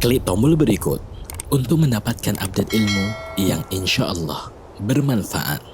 Klik tombol berikut untuk mendapatkan update ilmu yang insya Allah bermanfaat.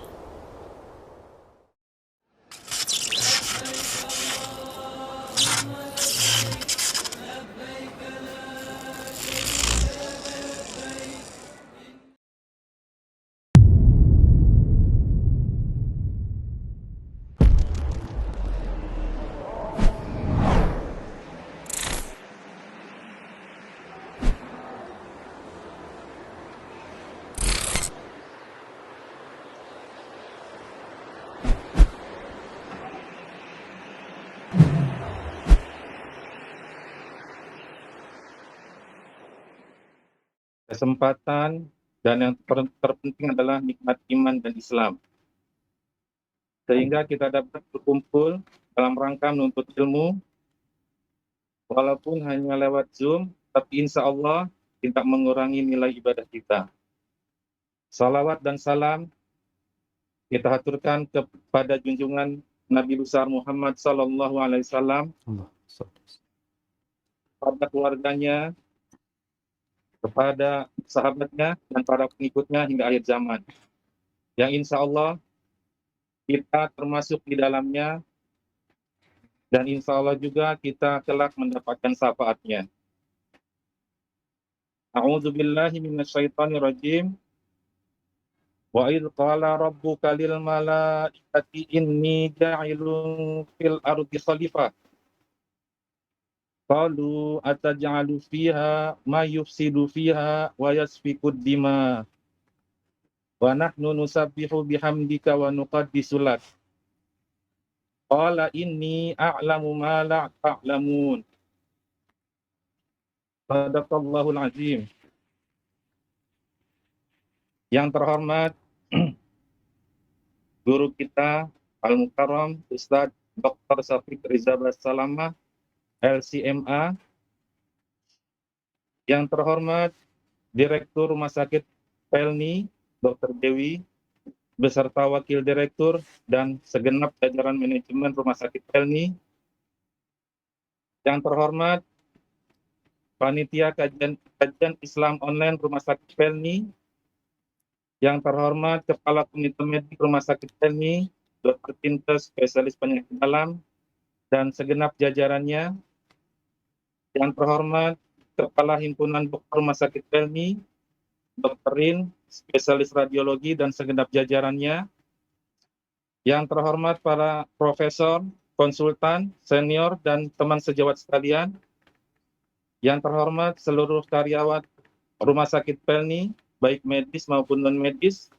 Kesempatan dan yang terpenting adalah nikmat iman dan Islam. Sehingga kita dapat berkumpul dalam rangka menuntut ilmu, walaupun hanya lewat Zoom, tapi insya Allah tidak mengurangi nilai ibadah kita. Salawat dan salam kita haturkan kepada junjungan Nabi besar Muhammad Sallallahu Alaihi Wasallam, kepada keluarganya, kepada sahabatnya, dan para pengikutnya hingga akhir zaman. Yang insya Allah kita termasuk di dalamnya, dan insya Allah juga kita kelak mendapatkan syafaatnya. A'udzu billahi minasyaitonir rajim. Wa idz qala rabbuka lil malaikati inni ja'ilun fil ardi khalifah. Qalu ataj'alu fiha ma yufsidu fiha wa yasfikud dima. Wa nahnu nusabbihu bihamdika wa nuqaddisu lak. Qala inni a'lamu ma la ta'lamun. Shadaqallahul azim. Yang terhormat guru kita Al-Mukarram Ustadz Dr. Syafiq Riza Basalamah LCMA. Yang terhormat Direktur Rumah Sakit Pelni Dr. Dewi beserta Wakil Direktur dan segenap jajaran manajemen Rumah Sakit Pelni. Yang terhormat Panitia Kajian Islam Online Rumah Sakit Pelni. Yang terhormat Kepala Komite Medik Rumah Sakit Pelni, Dr. Pintes, spesialis penyakit dalam, dan segenap jajarannya. Yang terhormat Kepala Himpunan Dokter Rumah Sakit Pelni, Dr. Rin, spesialis radiologi, dan segenap jajarannya. Yang terhormat para profesor, konsultan, senior, dan teman sejawat sekalian. Yang terhormat seluruh karyawan Rumah Sakit Pelni, baik medis maupun non-medis,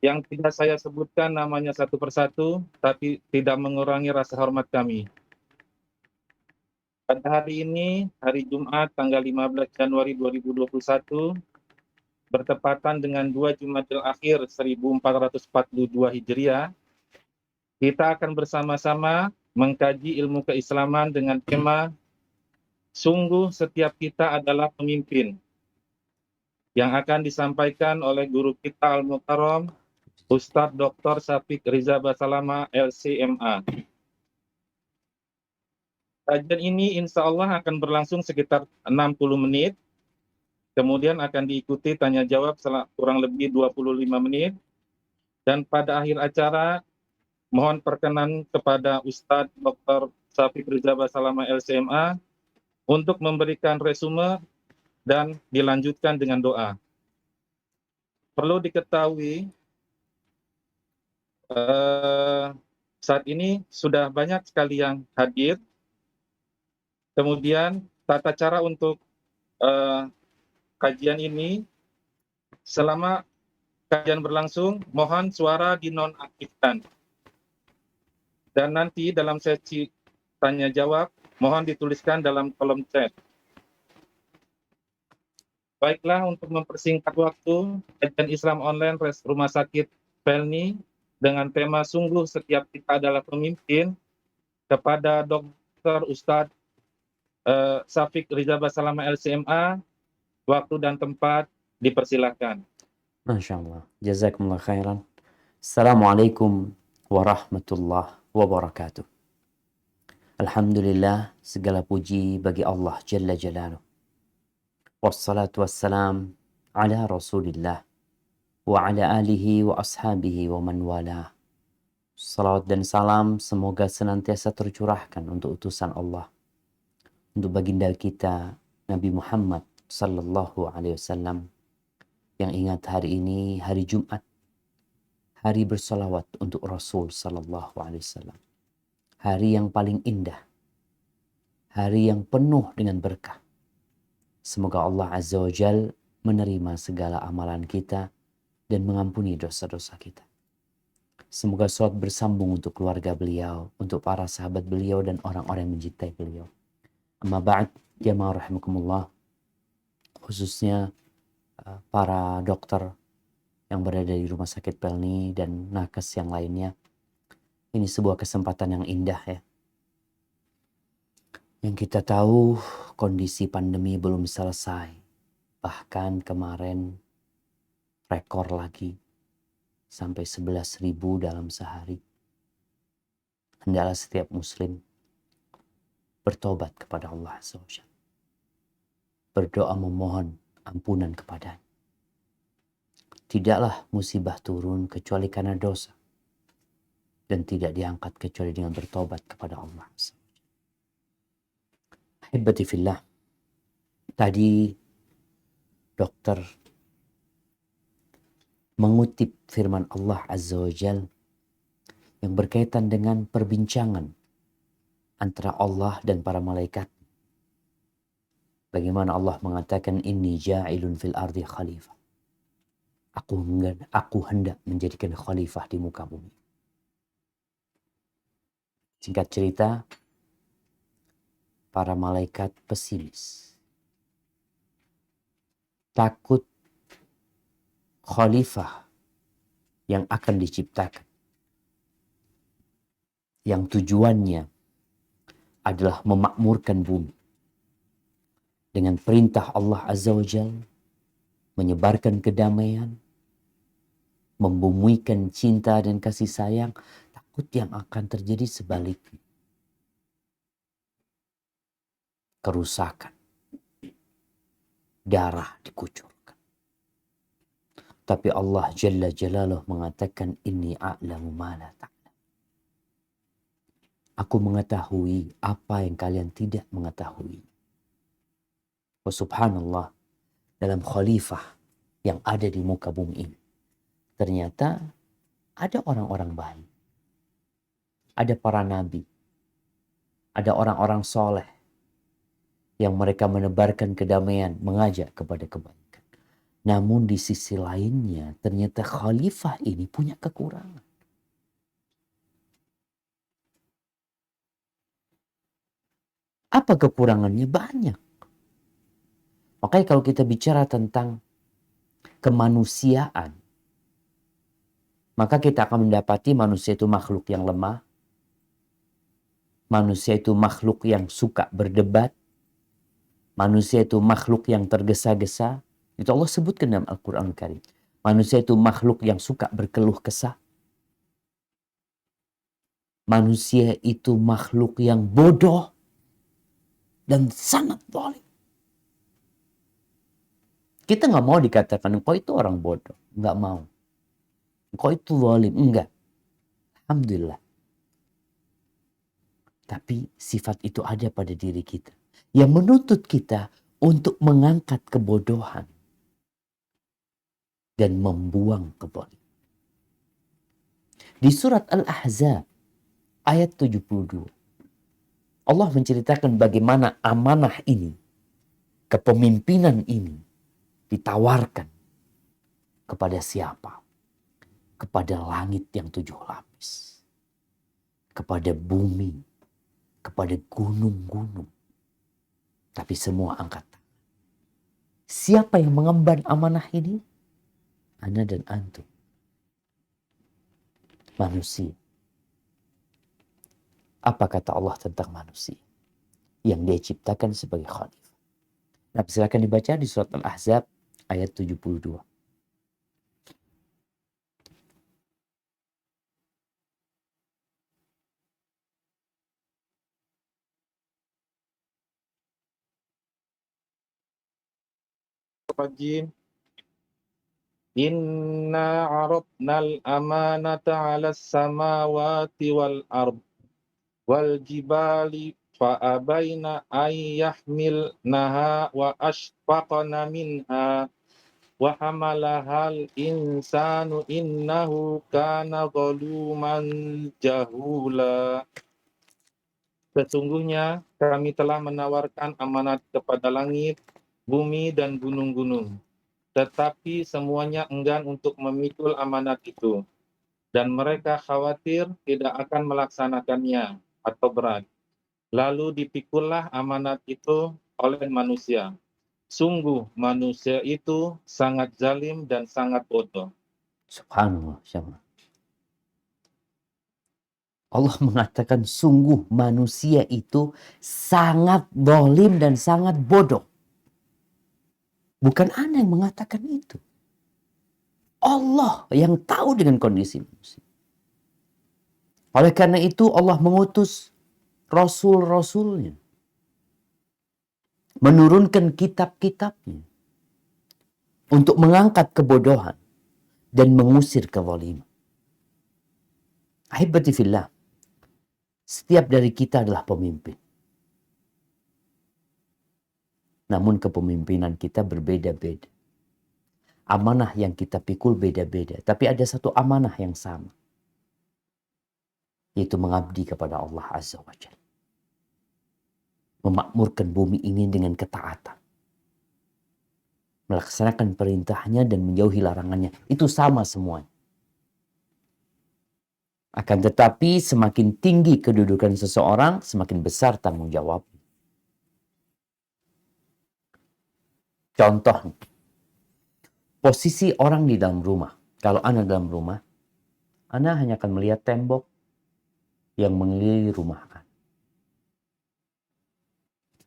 yang tidak saya sebutkan namanya satu persatu, tapi tidak mengurangi rasa hormat kami. Pada hari ini, hari Jumat, tanggal 15 Januari 2021, bertepatan dengan 2 Jumadil Akhir 1442 Hijriah, kita akan bersama-sama mengkaji ilmu keislaman dengan tema Sungguh Setiap Kita Adalah Pemimpin, yang akan disampaikan oleh guru kita Al-Mukarram Ustadz Dr. Syafiq Riza Basalamah LCMA. Kajian ini insya Allah akan berlangsung sekitar 60 menit, kemudian akan diikuti tanya jawab kurang lebih 25 menit, dan pada akhir acara mohon perkenan kepada Ustadz Dr. Syafiq Riza Basalamah LCMA untuk memberikan resume dan dilanjutkan dengan doa. Perlu diketahui, saat ini sudah banyak sekali yang hadir. Kemudian tata cara untuk kajian ini, selama kajian berlangsung, mohon suara dinonaktifkan. Dan nanti dalam sesi tanya jawab, mohon dituliskan dalam kolom chat. Baiklah, untuk mempersingkat waktu, kajian Islam online Rumah Sakit Pelni dengan tema Sungguh Setiap Kita Adalah Pemimpin, kepada Dr. Ustadz Syafiq Riza Basalamah LCMA, waktu dan tempat dipersilakan. Masya Allah. Jazakumullah khairan. Assalamualaikum warahmatullahi wabarakatuh. Alhamdulillah, segala puji bagi Allah Jalla Jalaluh. Wassalatu wassalam ala Rasulillah wa ala alihi wa ashabihi wa man wala. Salawat dan salam semoga senantiasa tercurahkan untuk utusan Allah, untuk baginda kita Nabi Muhammad sallallahu alaihi wasallam, yang ingat hari ini hari Jumat, hari bersalawat untuk Rasul sallallahu alaihi wasallam. Hari yang paling indah, hari yang penuh dengan berkah. Semoga Allah Azza wa Jal menerima segala amalan kita dan mengampuni dosa-dosa kita. Semoga salat bersambung untuk keluarga beliau, untuk para sahabat beliau dan orang-orang yang mencintai beliau. Amma ba'd, jamaah rahimakumullah, khususnya para dokter yang berada di Rumah Sakit Pelni dan nakes yang lainnya. Ini sebuah kesempatan yang indah ya. Yang kita tahu kondisi pandemi belum selesai. Bahkan kemarin rekor lagi sampai 11.000 dalam sehari. Hendaklah setiap muslim bertobat kepada Allah Azza wa Jalla. Berdoa memohon ampunan kepadanya. Tidaklah musibah turun kecuali karena dosa. Dan tidak diangkat kecuali dengan bertobat kepada Allah. Ahibati fillah. Tadi dokter mengutip firman Allah Azza wa Jal yang berkaitan dengan perbincangan antara Allah dan para malaikat. Bagaimana Allah mengatakan, inni ja'ilun fil ardi khalifah. Aku hendak menjadikan khalifah di muka bumi. Singkat cerita, para malaikat pesimis. Takut khalifah yang akan diciptakan, yang tujuannya adalah memakmurkan bumi dengan perintah Allah Azza wa Jalla, menyebarkan kedamaian, membumikan cinta dan kasih sayang. Takut yang akan terjadi sebaliknya. Kerusakan, darah dikucurkan. Tapi Allah Jalla Jalaluh mengatakan, inni a'lamu ma la ta'lam. Aku mengetahui apa yang kalian tidak mengetahui. Wa subhanallah, dalam khalifah yang ada di muka bumi ini, ternyata ada orang-orang baik. Ada para nabi. Ada orang-orang soleh yang mereka menebarkan kedamaian, mengajak kepada kebaikan. Namun di sisi lainnya, ternyata khalifah ini punya kekurangan. Apa kekurangannya? Banyak. Makanya kalau kita bicara tentang kemanusiaan, maka kita akan mendapati manusia itu makhluk yang lemah. Manusia itu makhluk yang suka berdebat. Manusia itu makhluk yang tergesa-gesa. Itu Allah sebutkan dalam Al-Quran Karim. Manusia itu makhluk yang suka berkeluh kesah. Manusia itu makhluk yang bodoh dan sangat zalim. Kita nggak mau dikatakan engkau itu orang bodoh. Nggak mau. Engkau itu zalim. Enggak. Alhamdulillah. Tapi sifat itu ada pada diri kita. Yang menuntut kita untuk mengangkat kebodohan. Dan membuang kebodohan. Di surat Al-Ahzab ayat 72. Allah menceritakan bagaimana amanah ini, kepemimpinan ini ditawarkan kepada siapa? Kepada langit yang 7 lapis. Kepada bumi. Kepada gunung-gunung. Tapi semua angkat tangan. Siapa yang mengemban amanah ini? Ana dan antum. Manusia. Apa kata Allah tentang manusia? Yang dia ciptakan sebagai khalifah. Nah, silakan dibaca di surat Al-Ahzab ayat 72. Rajim. Inna aradnal amanata 'alas samawati wal ard wal jibali fa'abaina ay yahmilnaha wa ashfaqna minha wa hamalahal insanu innahu kana zaluman jahula. Sesungguhnya kami telah menawarkan amanat kepada langit, bumi, dan gunung-gunung. Tetapi semuanya enggan untuk memikul amanat itu. Dan mereka khawatir tidak akan melaksanakannya atau berat. Lalu dipikullah amanat itu oleh manusia. Sungguh manusia itu sangat zalim dan sangat bodoh. Subhanallah. Syamah. Allah mengatakan sungguh manusia itu sangat zalim dan sangat bodoh. Bukan Anda yang mengatakan itu. Allah yang tahu dengan kondisi manusia. Oleh karena itu Allah mengutus Rasul-Rasulnya. Menurunkan kitab-kitabnya. Untuk mengangkat kebodohan. Dan mengusir kezaliman. Ahibati fillah. Setiap dari kita adalah pemimpin. Namun kepemimpinan kita berbeda-beda. Amanah yang kita pikul beda-beda. Tapi ada satu amanah yang sama. Yaitu mengabdi kepada Allah Azza wa Jalla. Memakmurkan bumi ini dengan ketaatan. Melaksanakan perintahnya dan menjauhi larangannya. Itu sama semuanya. Akan tetapi semakin tinggi kedudukan seseorang, semakin besar tanggung jawab. Contoh, posisi orang di dalam rumah. Kalau Anda dalam rumah, Anda hanya akan melihat tembok yang mengelilingi rumah Anda.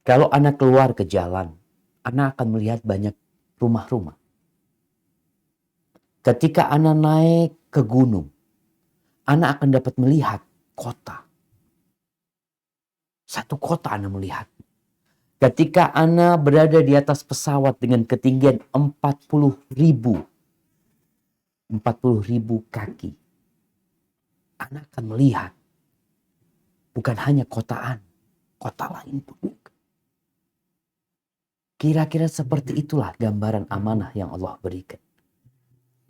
Kalau Anda keluar ke jalan, Anda akan melihat banyak rumah-rumah. Ketika Anda naik ke gunung, Anda akan dapat melihat kota. Satu kota Anda melihat. Ketika Anda berada di atas pesawat dengan ketinggian 40.000 kaki, Anda akan melihat bukan hanya kota Anda, kota lain pun. Kira-kira seperti itulah gambaran amanah yang Allah berikan.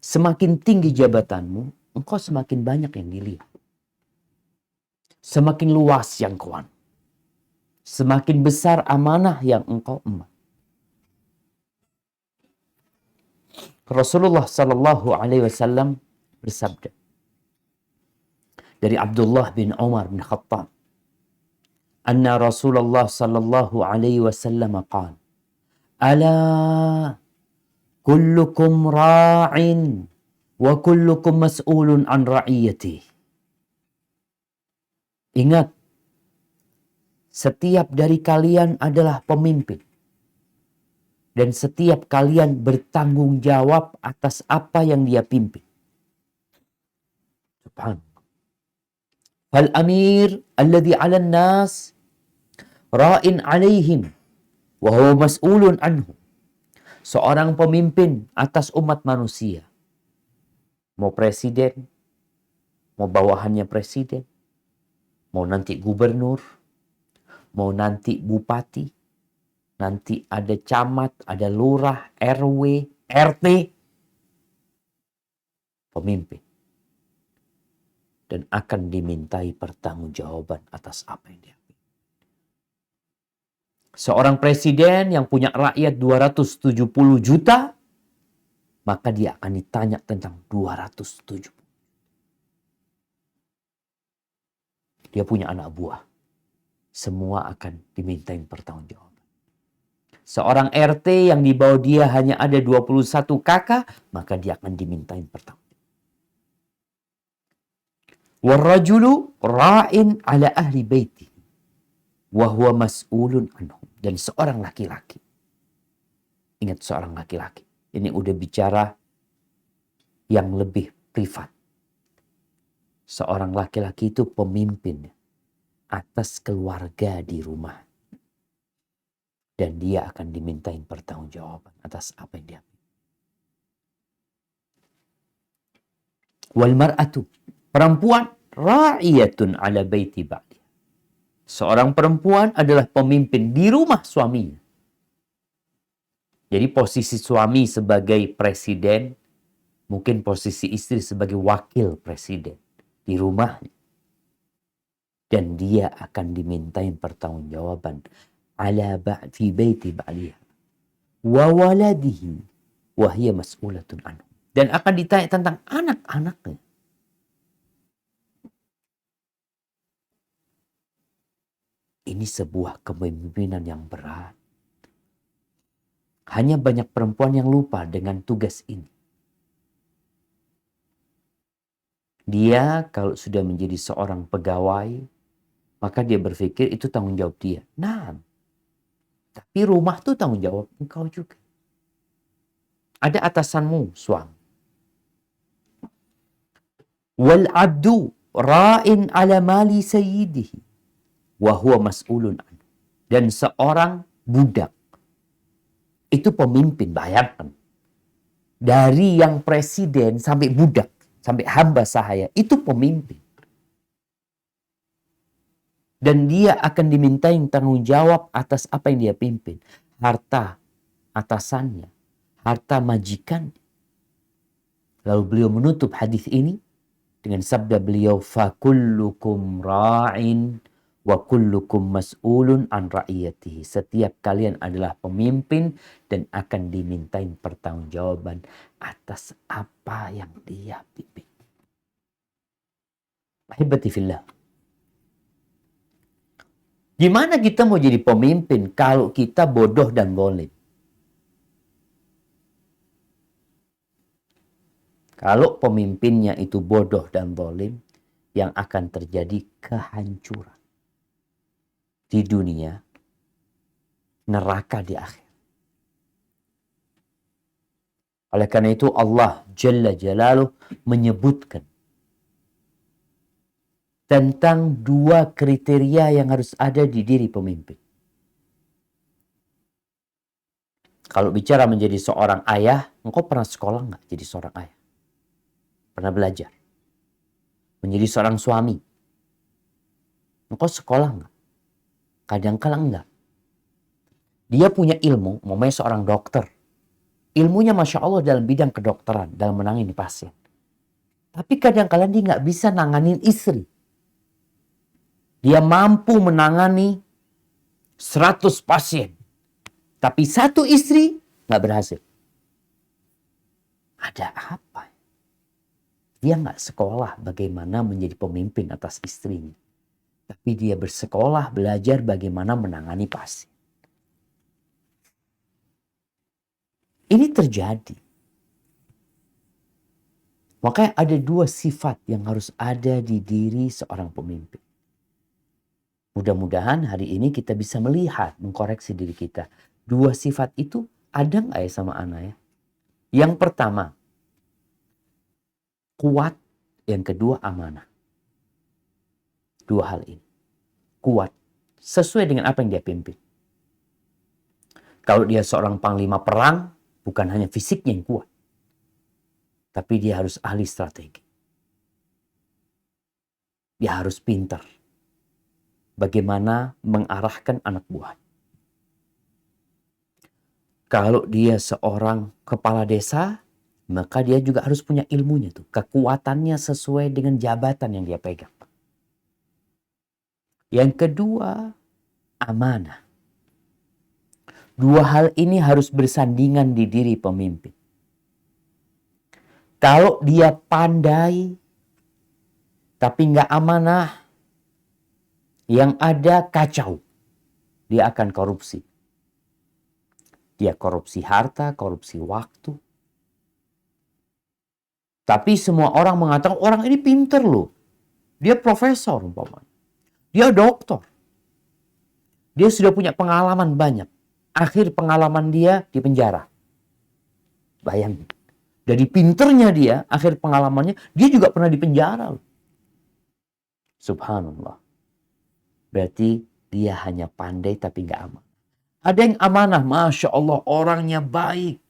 Semakin tinggi jabatanmu, engkau semakin banyak yang dilihat. Semakin luas yang kau anu. Semakin besar amanah yang engkau emban. Rasulullah Sallallahu Alaihi Wasallam bersabda dari Abdullah bin Umar bin Khattab, anna Rasulullah Sallallahu Alaihi Wasallam qala, ala kullukum ra'in wa kullukum mas'ulun an ra'iyati. Ingat, setiap dari kalian adalah pemimpin. Dan setiap kalian bertanggung jawab atas apa yang dia pimpin. Subhanallah. Fal amir alladhi 'alan nas ra'in 'alaihim wa huwa mas'ulun anhu. Seorang pemimpin atas umat manusia. Mau presiden, mau bawahannya presiden, mau nanti gubernur, mau nanti bupati, nanti ada camat, ada lurah, RW, RT, pemimpin. Dan akan dimintai pertanggungjawaban atas apa yang dia pilih. Seorang presiden yang punya rakyat 270 juta, maka dia akan ditanya tentang 270. Dia punya anak buah. Semua akan dimintain pertanggungjawaban. Seorang RT yang di bawah dia hanya ada 21 kakak, maka dia akan dimintain pertanggungjawaban. Warrajulu ra'in ala ahli baiti wa huwa mas'ulun anhum. Dan seorang laki-laki. Ingat, seorang laki-laki. Ini udah bicara yang lebih privat. Seorang laki-laki itu pemimpin atas keluarga di rumah. Dan dia akan dimintain pertanggungjawaban atas apa yang dia. Wal mar'atu, perempuan, ra'iyatun ala baiti ba'li. Seorang perempuan adalah pemimpin di rumah suaminya. Jadi posisi suami sebagai presiden, mungkin posisi istri sebagai wakil presiden di rumahnya. Dan dia akan dimintain pertanggungjawaban fi baiti ba'liha wa waladihi wa hiya mas'ulatun anhu. Dan akan ditanya tentang anak-anaknya. Ini sebuah kepemimpinan yang berat. Hanya banyak perempuan yang lupa dengan tugas ini. Dia kalau sudah menjadi seorang pegawai, maka dia berpikir itu tanggung jawab dia. Nah, tapi rumah itu tanggung jawab engkau juga. Ada atasanmu, suami. Wal abdu ra'in ala mali sayyidihi wa huwa mas'ulun anhu. Dan seorang budak itu pemimpin, bayangkan. Dari yang presiden sampai budak, sampai hamba sahaya, itu pemimpin. Dan dia akan dimintai tanggung jawab atas apa yang dia pimpin. Harta atasannya, harta majikan. Lalu beliau menutup hadis ini dengan sabda beliau, fakullukum ra'in wa kullukum mas'ulun an ra'iyatihi. Setiap kalian adalah pemimpin dan akan dimintai pertanggungjawaban atas apa yang dia pimpin. Ahibati fillah. Gimana kita mau jadi pemimpin kalau kita bodoh dan zalim? Kalau pemimpinnya itu bodoh dan zalim, yang akan terjadi kehancuran di dunia, neraka di akhir. Oleh karena itu Allah Jalla Jalaluh menyebutkan tentang dua kriteria yang harus ada di diri pemimpin. Kalau bicara menjadi seorang ayah, engkau pernah sekolah nggak jadi seorang ayah? Pernah belajar? Menjadi seorang suami, engkau sekolah nggak? Kadang-kala enggak. Dia punya ilmu, namanya seorang dokter. Ilmunya Masya Allah dalam bidang kedokteran, dalam menangani pasien. Tapi kadang-kala dia nggak bisa nanganin istri. Dia mampu menangani 100 pasien. Tapi satu istri nggak berhasil. Ada apa? Dia nggak sekolah bagaimana menjadi pemimpin atas istrinya. Tapi dia bersekolah belajar bagaimana menangani pasien. Ini terjadi. Makanya ada dua sifat yang harus ada di diri seorang pemimpin. Mudah-mudahan hari ini kita bisa melihat, mengkoreksi diri kita. Dua sifat itu ada nggak ya sama anak ya? Yang pertama, kuat. Yang kedua, amanah. Dua hal ini. Kuat. Sesuai dengan apa yang dia pimpin. Kalau dia seorang panglima perang, bukan hanya fisiknya yang kuat. Tapi dia harus ahli strategi. Dia harus pintar. Bagaimana mengarahkan anak buah. Kalau dia seorang kepala desa, maka dia juga harus punya ilmunya tuh. Kekuatannya sesuai dengan jabatan yang dia pegang. Yang kedua, amanah. Dua hal ini harus bersandingan di diri pemimpin. Kalau dia pandai, tapi nggak amanah, yang ada kacau. Dia akan korupsi. Dia korupsi harta, korupsi waktu. Tapi semua orang mengatakan orang ini pinter loh. Dia profesor umpamanya. Dia doktor. Dia sudah punya pengalaman banyak. Akhir pengalaman dia di penjara. Bayangin. Dari pinternya dia, akhir pengalamannya, dia juga pernah di penjara loh. Subhanallah. Berarti dia hanya pandai tapi nggak aman. Ada yang amanah, Masya Allah, orangnya baik.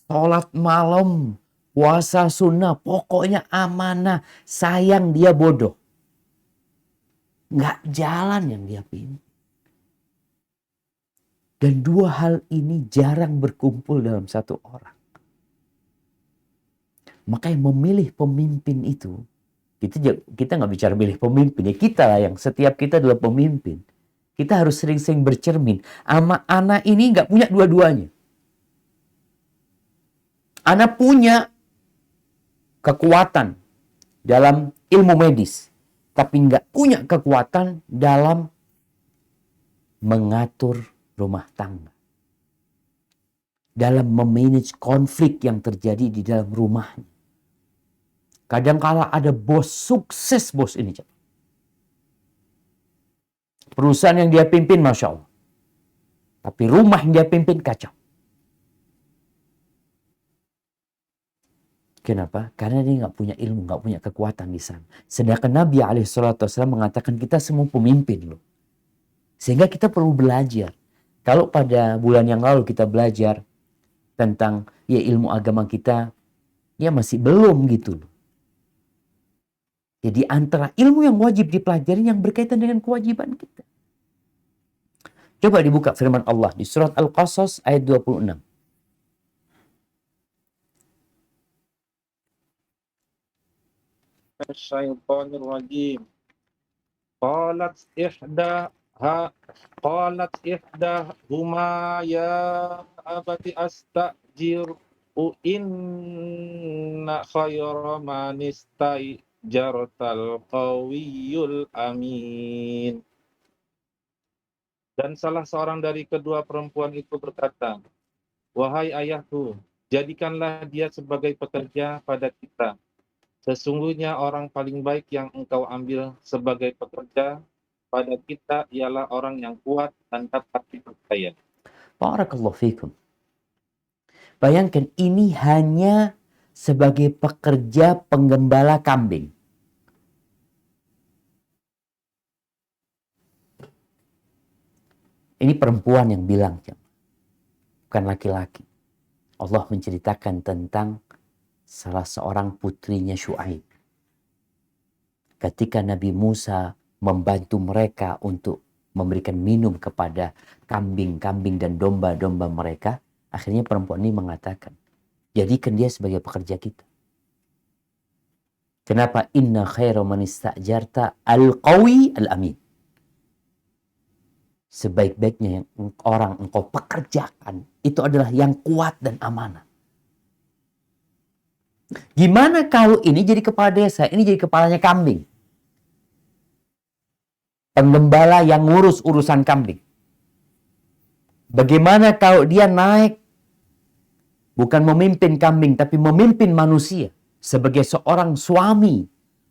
Sholat malam, puasa sunnah, pokoknya amanah. Sayang dia bodoh. Nggak jalan yang dia pilih. Dan dua hal ini jarang berkumpul dalam satu orang. Makanya memilih pemimpin itu, kita nggak bicara milih pemimpin, ya kita lah yang setiap kita adalah pemimpin. Kita harus sering-sering bercermin. Anak ini nggak punya dua-duanya. Anak punya kekuatan dalam ilmu medis, tapi nggak punya kekuatan dalam mengatur rumah tangga. Dalam memanage konflik yang terjadi di dalam rumahnya. Kadangkala ada bos sukses, bos ini. Perusahaan yang dia pimpin, Masya Allah. Tapi rumah yang dia pimpin kacau. Kenapa? Karena dia nggak punya ilmu, nggak punya kekuatan di sana. Sedangkan Nabi SAW mengatakan kita semua pemimpin loh. Sehingga kita perlu belajar. Kalau pada bulan yang lalu kita belajar tentang ya ilmu agama kita, ya masih belum gitu loh. Jadi antara ilmu yang wajib dipelajari yang berkaitan dengan kewajiban kita. Coba dibuka firman Allah di surat Al-Qasas ayat 26. Asyaitonir rajim. Qalat ihdahuma ya abati asta'jiru inna khayra man jartal qawiyul amin. Dan salah seorang dari kedua perempuan itu berkata, wahai ayahku, jadikanlah dia sebagai pekerja pada kita. Sesungguhnya orang paling baik yang engkau ambil sebagai pekerja pada kita ialah orang yang kuat dan dapat dipercaya. Barakallahu fikum. Bayangkan ini hanya sebagai pekerja penggembala kambing. Ini perempuan yang bilang, bukan laki-laki. Allah menceritakan tentang salah seorang putrinya Syuaib. Ketika Nabi Musa membantu mereka untuk memberikan minum kepada kambing-kambing dan domba-domba mereka, akhirnya perempuan ini mengatakan, jadikan dia sebagai pekerja kita. Kenapa? Inna khairu man ista'jarta al-qawi al-amin. Sebaik-baiknya yang orang engkau pekerjakan itu adalah yang kuat dan amanah. Gimana kalau ini jadi kepala desa, ini jadi kepalanya kambing? Penggembala yang ngurus urusan kambing. Bagaimana kalau dia naik bukan memimpin kambing tapi memimpin manusia sebagai seorang suami,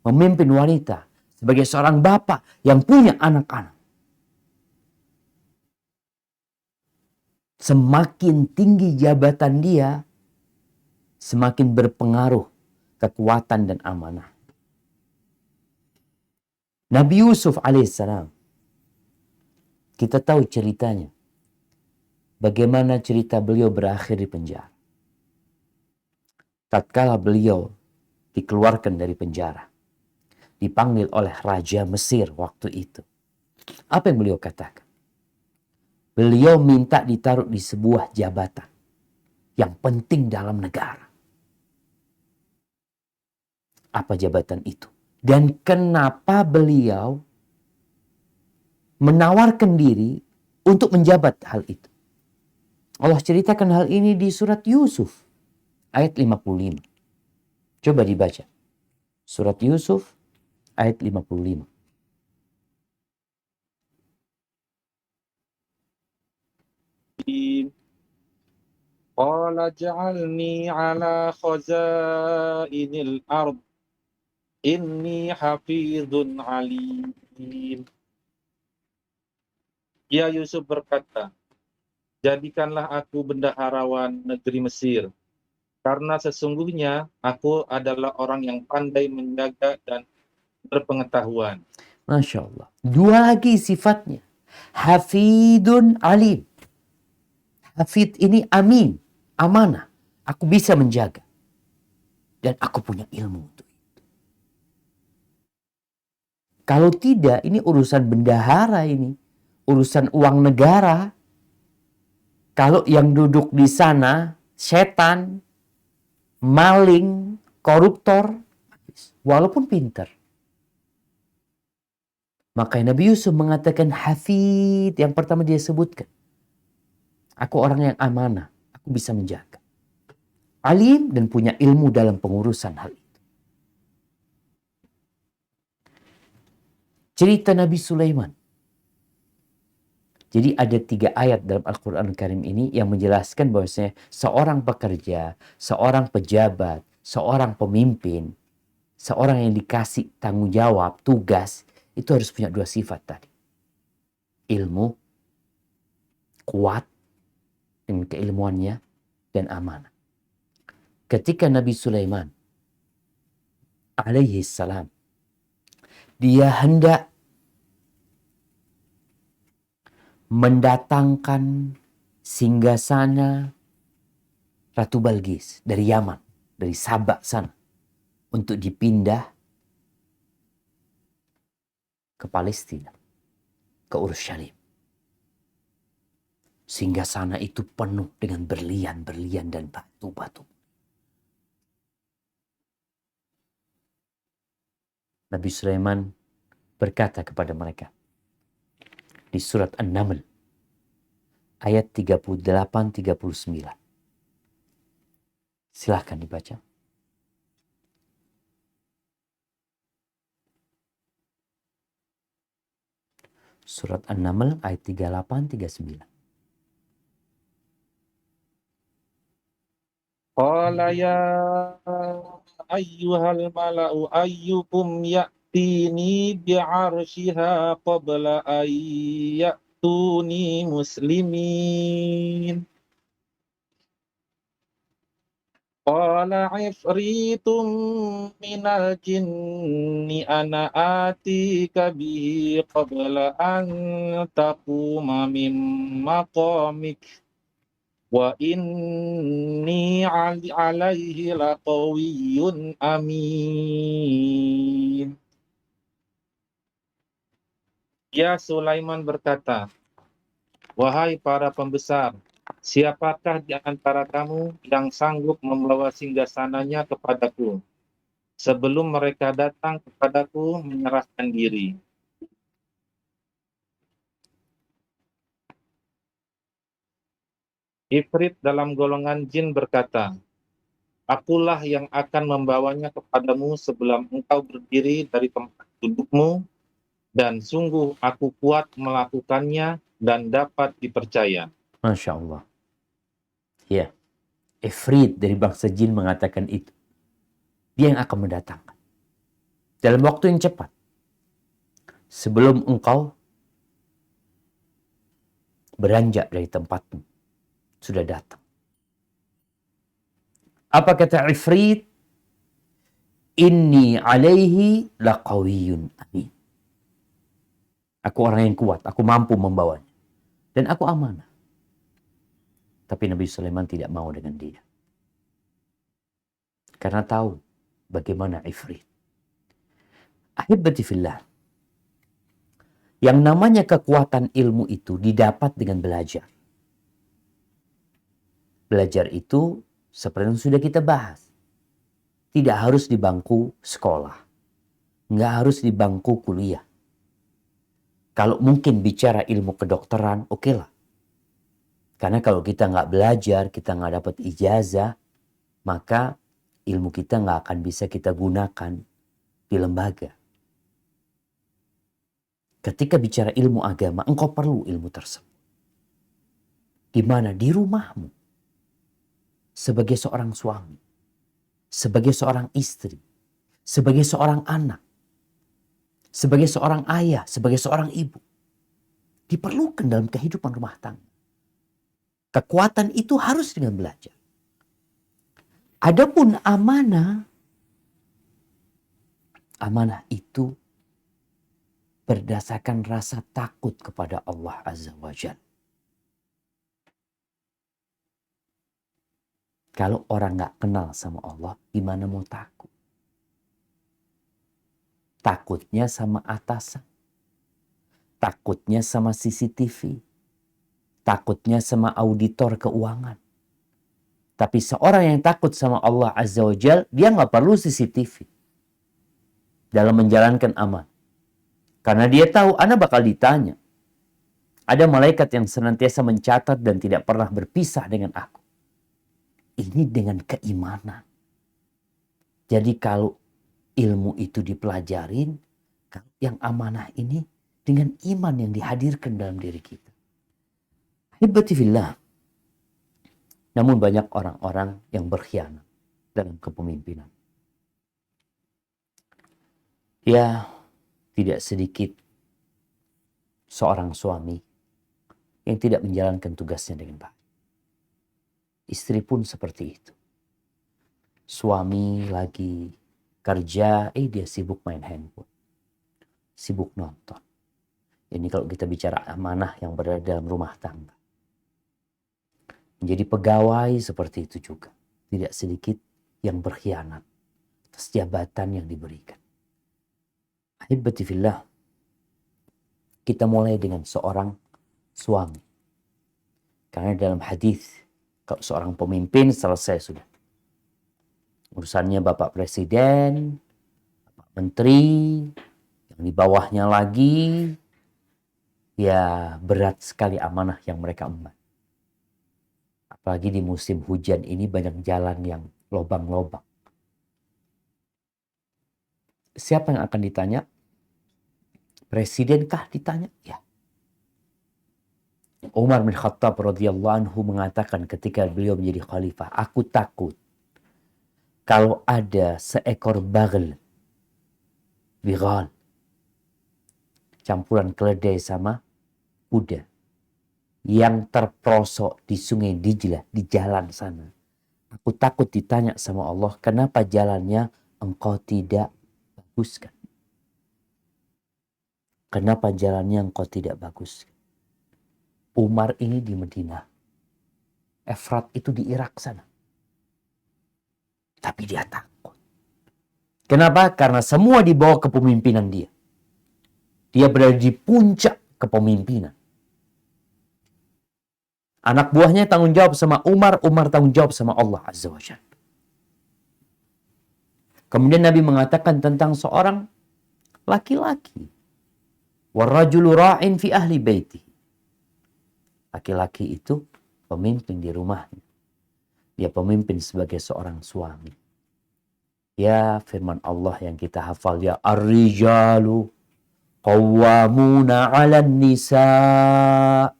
memimpin wanita, sebagai seorang bapak yang punya anak-anak. Semakin tinggi jabatan dia, semakin berpengaruh kekuatan dan amanah. Nabi Yusuf alaihissalam, kita tahu ceritanya. Bagaimana cerita beliau berakhir di penjara. Tatkala beliau dikeluarkan dari penjara, dipanggil oleh Raja Mesir waktu itu. Apa yang beliau katakan? Beliau minta ditaruh di sebuah jabatan yang penting dalam negara. Apa jabatan itu? Dan kenapa beliau menawarkan diri untuk menjabat hal itu? Allah ceritakan hal ini di surat Yusuf ayat 55. Coba dibaca. Surat Yusuf ayat 55. Qala ja'alni ala khazainil ard inni hafizun alim. Ya Yusuf berkata, jadikanlah aku bendaharawan negeri Mesir, karena sesungguhnya aku adalah orang yang pandai menjaga dan berpengetahuan. Masya Allah. Dua lagi sifatnya. Hafidun alim. Hafid ini amin, amanah. Aku bisa menjaga. Dan aku punya ilmu untuk itu. Kalau tidak, ini urusan bendahara ini. Urusan uang negara. Kalau yang duduk di sana, setan, maling, koruptor, walaupun pintar. Makanya Nabi Yusuf mengatakan hafid, yang pertama dia sebutkan. Aku orang yang amanah, aku bisa menjaga. Alim dan punya ilmu dalam pengurusan hal itu. Cerita Nabi Sulaiman. Jadi ada 3 ayat dalam Al-Quran Karim ini yang menjelaskan bahwasanya seorang pekerja, seorang pejabat, seorang pemimpin, seorang yang dikasih tanggung jawab, tugas, itu harus punya 2 sifat tadi. Ilmu, kuat dengan keilmuannya, dan amanah. Ketika Nabi Sulaiman alaihi salam, dia hendak mendatangkan singgasana Ratu Balqis dari Yaman, dari Sabak sana, untuk dipindah ke Palestina, ke Urshalim. Singgasana itu penuh dengan berlian-berlian dan batu-batu. Nabi Sulaiman berkata kepada mereka di surat An-Naml ayat 38-39. Silahkan dibaca. Surat An-Naml ayat 38-39. Qala ya ayyuhal mala'u ayyukum ya'tini bi'arsyiha qabla an ya'tuni muslimin. Qala ifritum minal jinni ana atika bihi qabla an taquma min maqamik. Wa inni alaihi laqawiyyun amin. Ya Sulaiman berkata, wahai para pembesar, siapakah di antara kamu yang sanggup membawa singgasananya kepadaku sebelum mereka datang kepadaku menyerahkan diri? Ifrit dalam golongan jin berkata, akulah yang akan membawanya kepadamu sebelum engkau berdiri dari tempat dudukmu, dan sungguh aku kuat melakukannya dan dapat dipercaya. Masya Allah. Ya, Ifrit dari bangsa jin mengatakan itu. Dia yang akan mendatangkan. Dalam waktu yang cepat. Sebelum engkau beranjak dari tempatmu. Sudah datang. Apa kata Ifrit? Inni alaihi laqawiyyun amin. Aku orang yang kuat. Aku mampu membawanya. Dan aku amanah. Tapi Nabi Sulaiman tidak mau dengan dia. Karena tahu bagaimana Ifrit. Ahibati fillah. Yang namanya kekuatan ilmu itu didapat dengan belajar. Belajar itu seperti yang sudah kita bahas. Tidak harus di bangku sekolah. Nggak harus di bangku kuliah. Kalau mungkin bicara ilmu kedokteran, oke lah. Karena kalau kita nggak belajar, kita nggak dapat ijazah, maka ilmu kita nggak akan bisa kita gunakan di lembaga. Ketika bicara ilmu agama, engkau perlu ilmu tersebut. Di mana? Di rumahmu. Sebagai seorang suami, sebagai seorang istri, sebagai seorang anak, sebagai seorang ayah, sebagai seorang ibu. Diperlukan dalam kehidupan rumah tangga. Kekuatan itu harus dengan belajar. Adapun amanah itu berdasarkan rasa takut kepada Allah Azza wa Jalla. Kalau orang nggak kenal sama Allah, gimana mau takut? Takutnya sama atasan. Takutnya sama CCTV. Takutnya sama auditor keuangan. Tapi seorang yang takut sama Allah Azza wa Jal, dia nggak perlu CCTV dalam menjalankan amal. Karena dia tahu, ana bakal ditanya. Ada malaikat yang senantiasa mencatat dan tidak pernah berpisah dengan aku. Ini dengan keimanan. Jadi kalau ilmu itu dipelajarin, yang amanah ini dengan iman yang dihadirkan dalam diri kita. Hibati fillah. Namun banyak orang-orang yang berkhianat dalam kepemimpinan. Ya, tidak sedikit seorang suami yang tidak menjalankan tugasnya dengan baik. Istri pun seperti itu. Suami lagi kerja, dia sibuk main handphone. Sibuk nonton. Ini kalau kita bicara amanah yang berada dalam rumah tangga. Menjadi pegawai seperti itu juga. Tidak sedikit yang berkhianat atas jabatan yang diberikan. Ahibati fillah. Kita mulai dengan seorang suami. Karena dalam hadis, kalau seorang pemimpin selesai sudah. Urusannya Bapak Presiden, Bapak Menteri, yang di bawahnya lagi, ya berat sekali amanah yang mereka emban. Apalagi di musim hujan ini banyak jalan yang lobang-lobang. Siapa yang akan ditanya? Presidenkah ditanya? Ya. Umar bin Khattab radhiyallahu anhu mengatakan ketika beliau menjadi khalifah, aku takut kalau ada seekor bagel, bighal, campuran keledai sama kuda, yang terperosok di sungai Dijlah, di jalan sana. Aku takut ditanya sama Allah, kenapa jalannya engkau tidak baguskan? Kenapa jalannya engkau tidak baguskan? Umar ini di Madinah. Efrat itu di Irak sana. Tapi dia takut. Kenapa? Karena semua di bawah kepemimpinan dia. Dia berada di puncak kepemimpinan. Anak buahnya tanggung jawab sama Umar, Umar tanggung jawab sama Allah Azza wa Jalla. Kemudian Nabi mengatakan tentang seorang laki-laki. Warrajulu ra'in fi ahli baiti. Laki-laki itu pemimpin di rumahnya. Dia pemimpin sebagai seorang suami. Ya, firman Allah yang kita hafal, ya ar-rijalu qawwamuna 'alan nisa'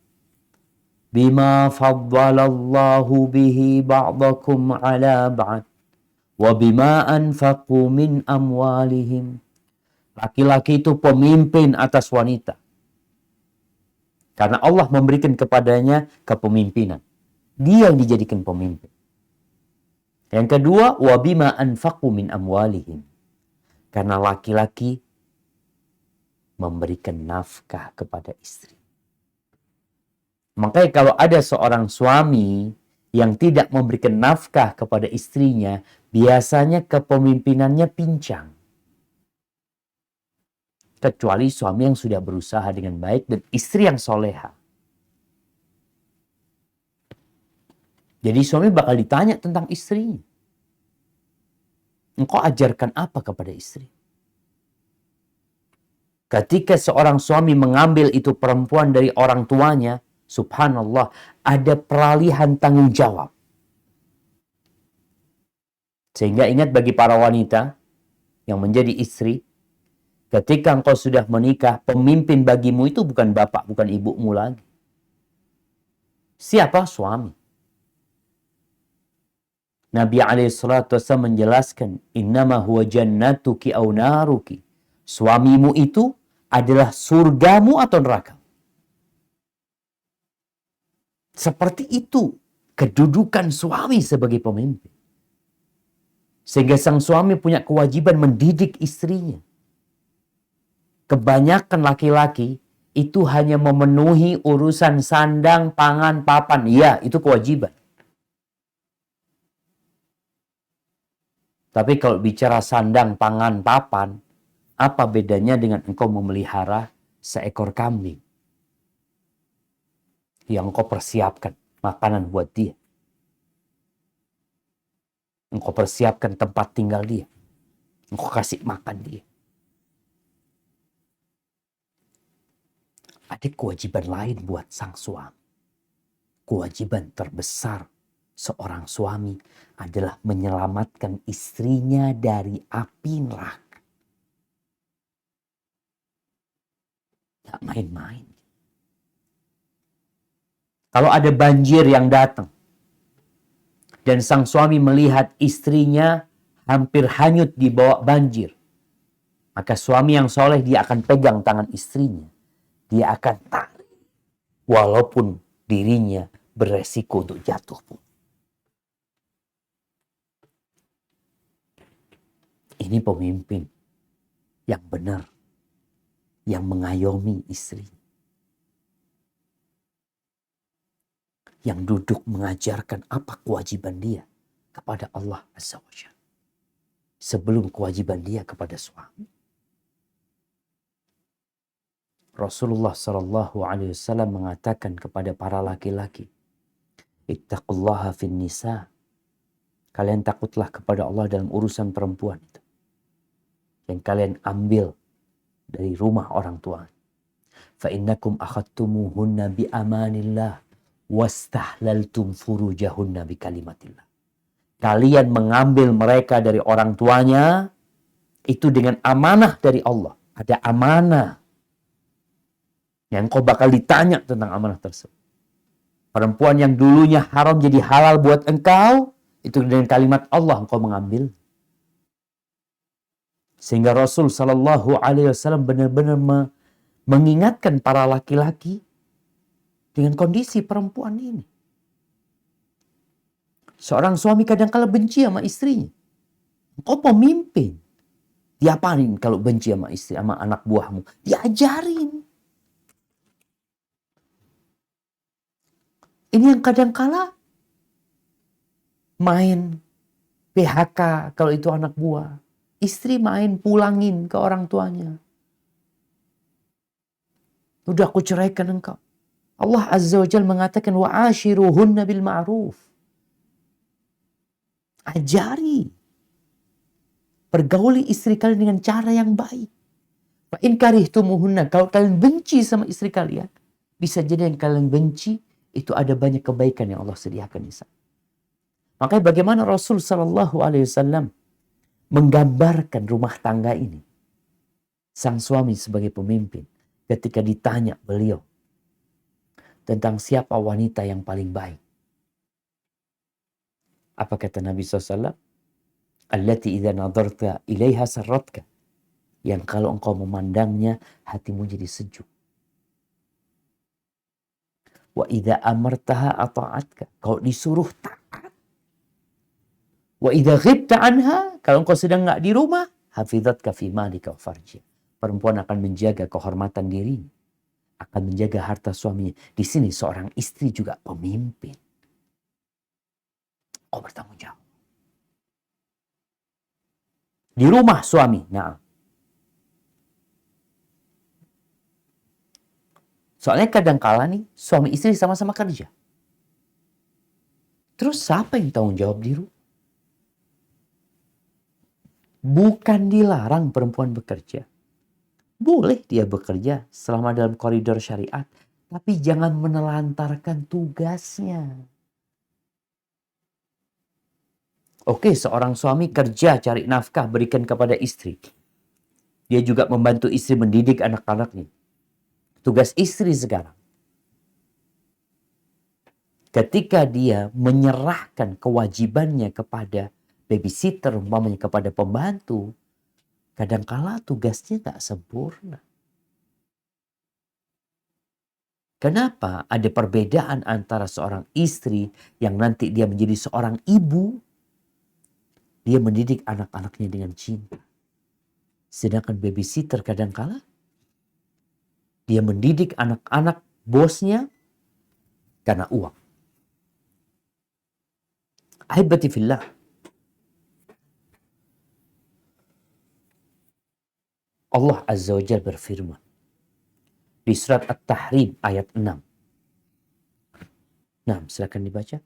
bima faddalallahu bihi ba'dakum 'ala ba'd wa bima anfaqu min amwalihim. Laki-laki itu pemimpin atas wanita. Karena Allah memberikan kepadanya kepemimpinan. Dia yang dijadikan pemimpin. Yang kedua, wa bima anfaqu min amwalihim. Karena laki-laki memberikan nafkah kepada istri. Makanya kalau ada seorang suami yang tidak memberikan nafkah kepada istrinya, biasanya kepemimpinannya pincang. Kecuali suami yang sudah berusaha dengan baik dan istri yang soleha. Jadi suami bakal ditanya tentang istrinya. Engkau ajarkan apa kepada istri? Ketika seorang suami mengambil itu perempuan dari orang tuanya, subhanallah, ada peralihan tanggung jawab. Sehingga ingat bagi para wanita yang menjadi istri, ketika engkau sudah menikah, pemimpin bagimu itu bukan bapak, bukan ibumu lagi. Siapa? Suami. Nabi SAW menjelaskan, innama huwa jannatuki au naruki. Suamimu itu adalah surgamu atau neraka. Seperti itu kedudukan suami sebagai pemimpin. Sehingga sang suami punya kewajiban mendidik istrinya. Kebanyakan laki-laki itu hanya memenuhi urusan sandang, pangan, papan. Iya, itu kewajiban. Tapi kalau bicara sandang, pangan, papan, apa bedanya dengan engkau memelihara seekor kambing yang engkau persiapkan makanan buat dia? Engkau persiapkan tempat tinggal dia. Engkau kasih makan dia. Ada kewajiban lain buat sang suami. Kewajiban terbesar seorang suami adalah menyelamatkan istrinya dari api neraka. Gak main-main. Kalau ada banjir yang datang, dan sang suami melihat istrinya hampir hanyut di bawah banjir, maka suami yang soleh dia akan pegang tangan istrinya. Dia akan tarik. Walaupun dirinya beresiko untuk jatuh pun. Ini pemimpin yang benar. Yang mengayomi istrinya. Yang duduk mengajarkan apa kewajiban dia kepada Allah Azza wa Jalla. Sebelum kewajiban dia kepada suami. Rasulullah SAW mengatakan kepada para laki-laki, ittaqullaha fin nisa. Kalian takutlah kepada Allah dalam urusan perempuan itu. Yang kalian ambil dari rumah orang tua. Fa innakum akhadtumuhunna bi amanillah wastahlaltum furujahunna bi kalimatillah. Kalian mengambil mereka dari orang tuanya itu dengan amanah dari Allah. Ada amanah. Yang kau bakal ditanya tentang amanah tersebut. Perempuan yang dulunya haram jadi halal buat engkau, itu dengan kalimat Allah engkau mengambil. Sehingga Rasul SAW benar-benar mengingatkan para laki-laki dengan kondisi perempuan ini. Seorang suami kadang-kala benci sama istrinya. Engkau pemimpin. Diapain kalau benci sama istri, sama anak buahmu? Diajarin. Ini yang kadang-kala main PHK kalau itu anak buah. Istri main pulangin ke orang tuanya. Udah aku ceraikan engkau. Allah Azza wa Jalla mengatakan wa'ashiruhunna bil ma'ruf. Ajari. Pergauli istri kalian dengan cara yang baik. Fa in karihtumuhunna, kalau kalian benci sama istri kalian, bisa jadi yang kalian benci itu ada banyak kebaikan yang Allah sediakan di sana. Makanya bagaimana Rasul SAW menggambarkan rumah tangga ini. Sang suami sebagai pemimpin ketika ditanya beliau tentang siapa wanita yang paling baik. Apa kata Nabi SAW? Allati idza nadarta ilaiha sarratka. Yang kalau engkau memandangnya hatimu jadi sejuk. Wa idza amartaha ata'atka. Kalau disuruh taat. Wa idza ghibta anha, kalau engkau sedang enggak di rumah, hafizatka fi malika wa farjia. Perempuan akan menjaga kehormatan dirinya, akan menjaga harta suaminya. Di sini seorang istri juga pemimpin. Kau bertanggung jawab. Di rumah suami, nah. Soalnya kadang-kala nih, suami istri sama-sama kerja. Terus siapa yang tanggung jawab di rumah? Bukan dilarang perempuan bekerja. Boleh dia bekerja selama dalam koridor syariat. Tapi jangan menelantarkan tugasnya. Oke, seorang suami kerja cari nafkah berikan kepada istri. Dia juga membantu istri mendidik anak-anaknya. Tugas istri sekarang. Ketika dia menyerahkan kewajibannya kepada babysitter, umpamanya kepada pembantu, kadangkala tugasnya tak sempurna. Kenapa ada perbedaan antara seorang istri yang nanti dia menjadi seorang ibu, dia mendidik anak-anaknya dengan cinta. Sedangkan babysitter kadangkala dia mendidik anak-anak bosnya karena uang. Ahibati fillah. Allah Azza wa Jalla berfirman di surat At-Tahrim ayat 6. Nah, silakan dibaca.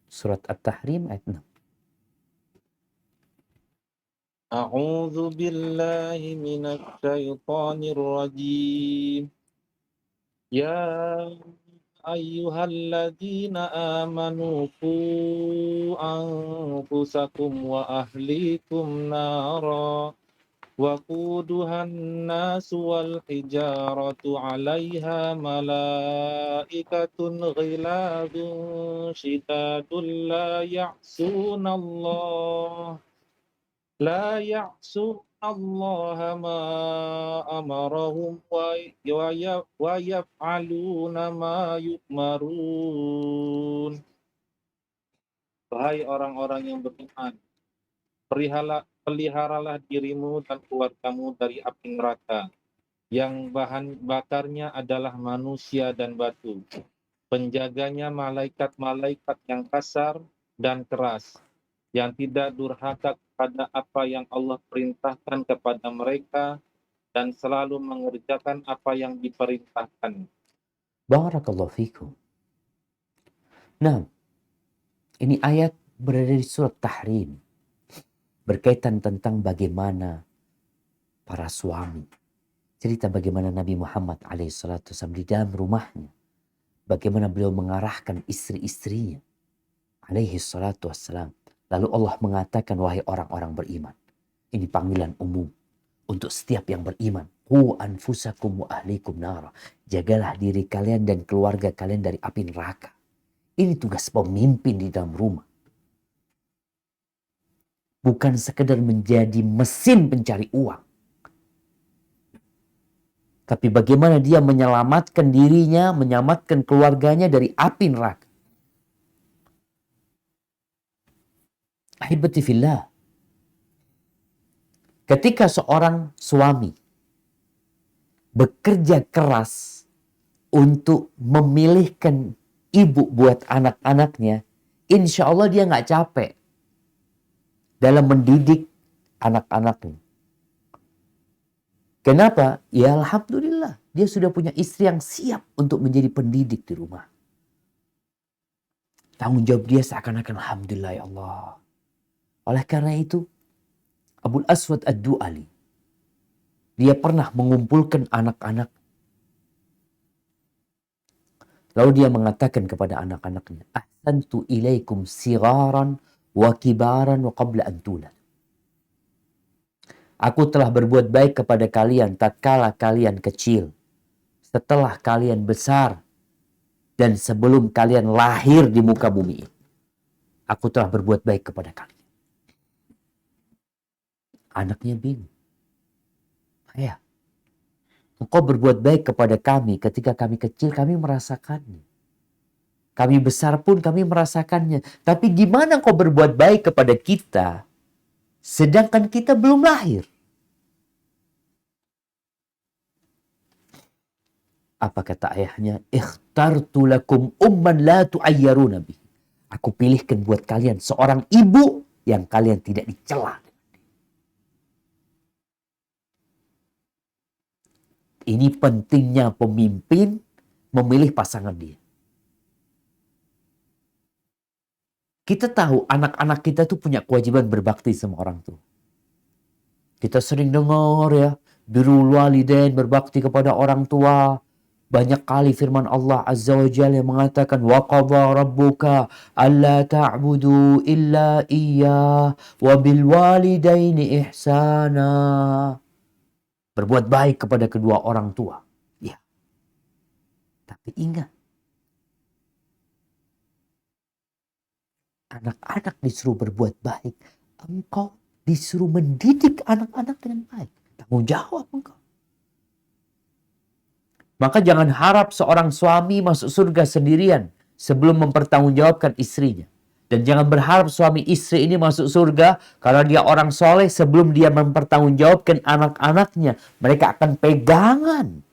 Surat At-Tahrim ayat 6. A'udzu billahi minasy syaithanir rajim. Ya ayyuhalladzina amanu qu anfusakum wa ahlikum nara وقودها الناس والحجارة عليها ملائكة غلاظ شداد لا يعصون الله ما أمرهم ويفعلون ما يؤمرون. Wahai orang-orang yang beriman, peliharalah dirimu dan keluargamu dari api neraka, yang bahan bakarnya adalah manusia dan batu. Penjaganya malaikat-malaikat yang kasar dan keras, yang tidak durhaka kepada apa yang Allah perintahkan kepada mereka, dan selalu mengerjakan apa yang diperintahkan. Barakallahu fikum. Nah, ini ayat berada di surat Tahrim. Berkaitan tentang bagaimana para suami. Cerita bagaimana Nabi Muhammad alaihissalam di dalam rumahnya. Bagaimana beliau mengarahkan istri-istrinya alaihissalam. Lalu Allah mengatakan, wahai orang-orang beriman. Ini panggilan umum untuk setiap yang beriman. Qu anfusakum wa ahlikum nara. Jagalah diri kalian dan keluarga kalian dari api neraka. Ini tugas pemimpin di dalam rumah. Bukan sekedar menjadi mesin pencari uang. Tapi bagaimana dia menyelamatkan dirinya, menyelamatkan keluarganya dari api neraka. Ahibati fillah. Ketika seorang suami bekerja keras untuk memilihkan ibu buat anak-anaknya, insya Allah dia nggak capek dalam mendidik anak-anaknya. Kenapa? Ya alhamdulillah, dia sudah punya istri yang siap untuk menjadi pendidik di rumah. Tanggung jawab dia seakan-akan alhamdulillah ya Allah. Oleh karena itu, Abul Aswad Ad-Du'ali, dia pernah mengumpulkan anak-anak. Lalu dia mengatakan kepada anak-anaknya, ahsantu ilaikum sigaran wa kibaran wa qabla an tulad. Aku telah berbuat baik kepada kalian tatkala kalian kecil, setelah kalian besar, dan sebelum kalian lahir di muka bumi ini. Aku telah berbuat baik kepada kalian. Anaknya bingung. Ayah, engkau berbuat baik kepada kami ketika kami kecil, kami merasakannya. Kami besar pun kami merasakannya. Tapi gimana kau berbuat baik kepada kita sedangkan kita belum lahir? Apa kata ayahnya? Ikhtartu lakum umman la tu'ayyaruna bih. Aku pilihkan buat kalian seorang ibu yang kalian tidak dicela. Ini pentingnya pemimpin memilih pasangan dia. Kita tahu anak-anak kita tuh punya kewajiban berbakti sama orang tua. Kita sering dengar ya, birrul walidain, berbakti kepada orang tua. Banyak kali firman Allah Azza wa Jalla yang mengatakan, wa qadha rabbuka alla ta'budu illa iyyah wa bil walidaini ihsana. Berbuat baik kepada kedua orang tua. Ya. Tapi ingat, anak-anak disuruh berbuat baik. Engkau disuruh mendidik anak-anak dengan baik. Tanggung jawab engkau. Maka jangan harap seorang suami masuk surga sendirian sebelum mempertanggungjawabkan istrinya. Dan jangan berharap suami istri ini masuk surga karena dia orang soleh sebelum dia mempertanggungjawabkan anak-anaknya. Mereka akan pegangan.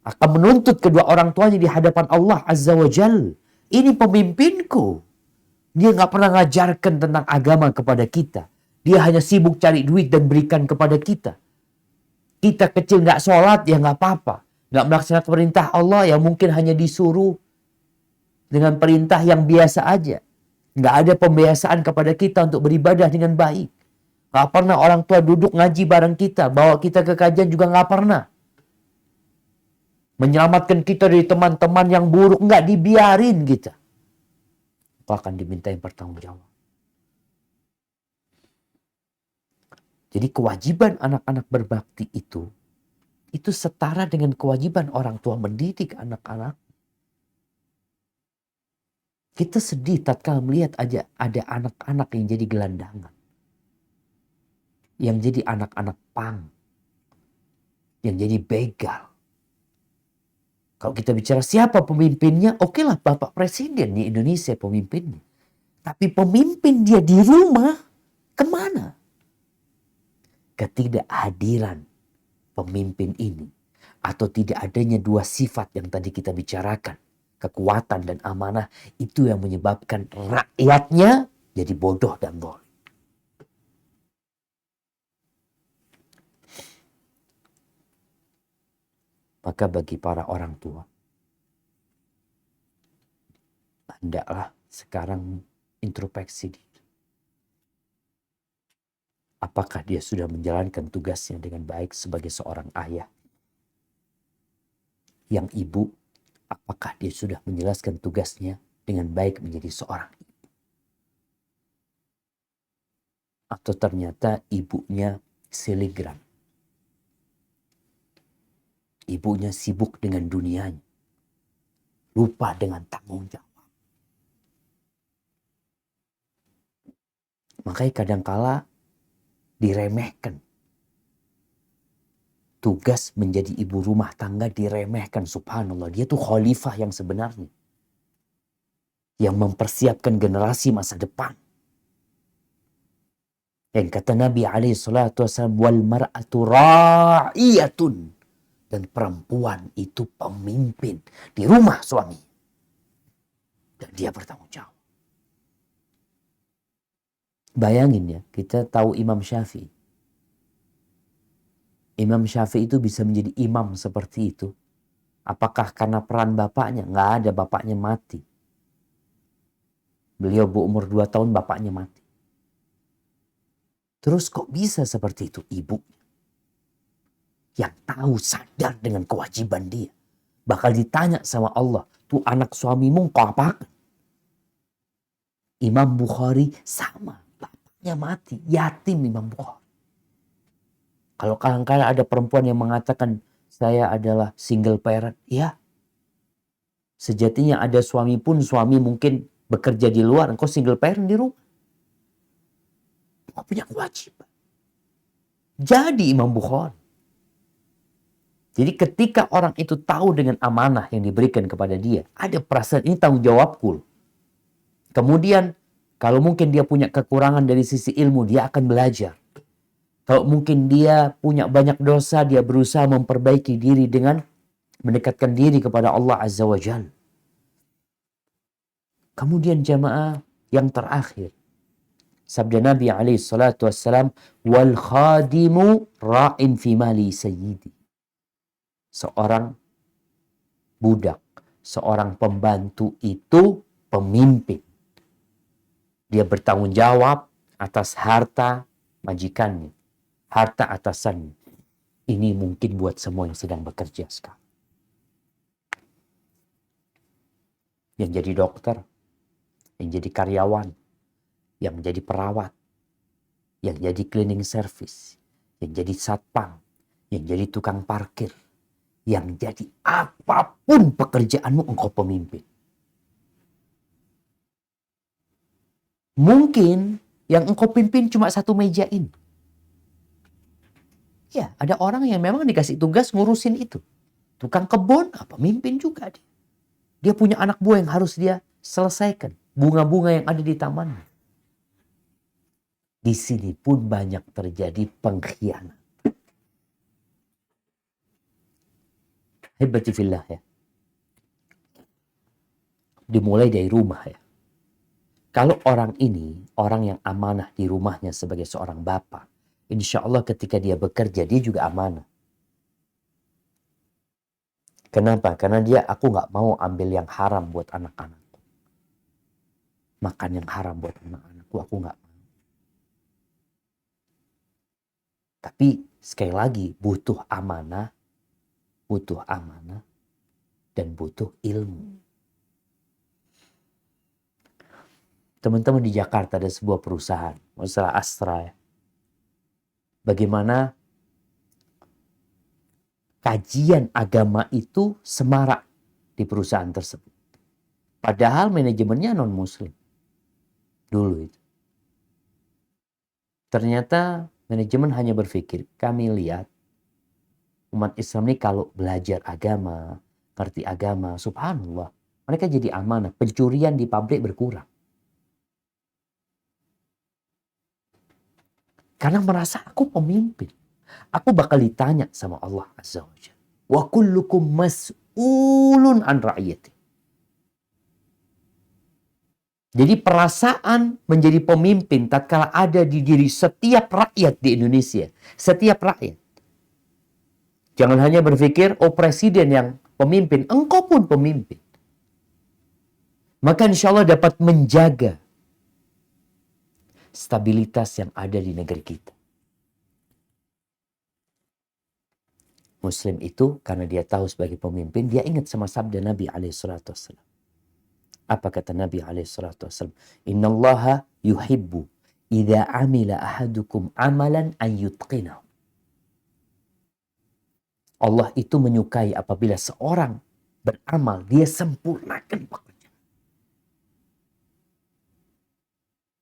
Akan menuntut kedua orang tuanya di hadapan Allah Azza wa Jal. Ini pemimpinku. Dia nggak pernah ngajarkan tentang agama kepada kita. Dia hanya sibuk cari duit dan berikan kepada kita. Kita kecil nggak sholat, ya nggak apa-apa. Nggak melaksanakan perintah Allah, ya mungkin hanya disuruh dengan perintah yang biasa aja. Nggak ada pembiasaan kepada kita untuk beribadah dengan baik. Nggak pernah orang tua duduk ngaji bareng kita, bawa kita ke kajian juga nggak pernah. Menyelamatkan kita dari teman-teman yang buruk, nggak dibiarin kita. Kau akan dimintain pertanggungjawab. Jadi kewajiban anak-anak berbakti itu setara dengan kewajiban orang tua mendidik anak-anak. Kita sedih tatkala melihat aja ada anak-anak yang jadi gelandangan. Yang jadi anak-anak pang. Yang jadi begal. Kalau kita bicara siapa pemimpinnya, oke lah Bapak Presiden di Indonesia pemimpinnya. Tapi pemimpin dia di rumah, kemana? Ketidakhadiran pemimpin ini atau tidak adanya dua sifat yang tadi kita bicarakan, kekuatan dan amanah, itu yang menyebabkan rakyatnya jadi bodoh dan zalim. Maka bagi para orang tua, hendaklah sekarang introspeksi diri. Apakah dia sudah menjalankan tugasnya dengan baik sebagai seorang ayah? Yang ibu, apakah dia sudah menjelaskan tugasnya dengan baik menjadi seorang ibu? Atau ternyata ibunya selegram. Ibunya sibuk dengan dunianya. Lupa dengan tanggung jawab. Makanya kadangkala diremehkan. Tugas menjadi ibu rumah tangga diremehkan, subhanallah. Dia tuh khalifah yang sebenarnya. Yang mempersiapkan generasi masa depan. Yang kata Nabi SAW, wal mar'atu ra'iyatun. Dan perempuan itu pemimpin di rumah suami. Dan dia bertanggung jawab. Bayangin ya, kita tahu Imam Syafi'i. Imam Syafi'i itu bisa menjadi imam seperti itu. Apakah karena peran bapaknya? Nggak ada, bapaknya mati. Beliau berumur 2 tahun, bapaknya mati. Terus kok bisa seperti itu? Ibu yang tahu, sadar dengan kewajiban dia. Bakal ditanya sama Allah, tuh anak suamimu kau apakan? Imam Bukhari sama. Bapaknya mati, yatim Imam Bukhari. Kalau kadang-kadang ada perempuan yang mengatakan, saya adalah single parent. Ya, sejatinya ada suami pun, suami mungkin bekerja di luar, engkau single parent di rumah. Engkau punya kewajiban. Jadi Imam Bukhari. Jadi ketika orang itu tahu dengan amanah yang diberikan kepada dia, ada perasaan ini tanggung jawabku. Kemudian kalau mungkin dia punya kekurangan dari sisi ilmu, dia akan belajar. Kalau mungkin dia punya banyak dosa, dia berusaha memperbaiki diri dengan mendekatkan diri kepada Allah Azza wa Jalla. Kemudian jamaah yang terakhir, sabda Nabi SAW, wal khadimu ra'in fi mali sayyidi. Seorang budak, seorang pembantu itu pemimpin. Dia bertanggung jawab atas harta majikannya, harta atasannya. Ini mungkin buat semua yang sedang bekerja sekarang. Yang jadi dokter, yang jadi karyawan, yang jadi perawat, yang jadi cleaning service, yang jadi satpam, yang jadi tukang parkir, yang jadi apapun pekerjaanmu, engkau pemimpin. Mungkin yang engkau pimpin cuma satu meja ini. Ya, ada orang yang memang dikasih tugas ngurusin itu. Tukang kebun, pemimpin juga dia. Dia punya anak buah yang harus dia selesaikan. Bunga-bunga yang ada di taman. Di sini pun banyak terjadi pengkhianat. Hebati fillah ya. Dimulai dari rumah ya. Kalau orang ini, orang yang amanah di rumahnya sebagai seorang bapak, insya Allah ketika dia bekerja, dia juga amanah. Kenapa? Karena aku nggak mau ambil yang haram buat anak-anakku. Makan yang haram buat anak-anakku, aku nggak mau. Tapi sekali lagi butuh amanah, dan butuh ilmu. Teman-teman, di Jakarta ada sebuah perusahaan, masalah Astra ya. Bagaimana kajian agama itu semarak di perusahaan tersebut. Padahal manajemennya non-muslim dulu itu. Ternyata manajemen hanya berpikir, kami lihat umat Islam ini kalau belajar agama, ngerti agama, subhanallah, mereka jadi amanah. Pencurian di pabrik berkurang. Karena merasa aku pemimpin. Aku bakal ditanya sama Allah Azza wa Jalla. Wa kullukum mas'ulun an ra'iyati. Jadi perasaan menjadi pemimpin tatkala ada di diri setiap rakyat di Indonesia. Setiap rakyat. Jangan hanya berpikir, oh presiden yang pemimpin. Engkau pun pemimpin. Maka insya Allah dapat menjaga stabilitas yang ada di negeri kita. Muslim itu karena dia tahu sebagai pemimpin, dia ingat sama sabda Nabi SAW. Apa kata Nabi SAW? Innallaha yuhibbu idza amila ahadukum amalan an yutqinahu. Allah itu menyukai apabila seorang beramal, dia sempurnakan pekerjaan.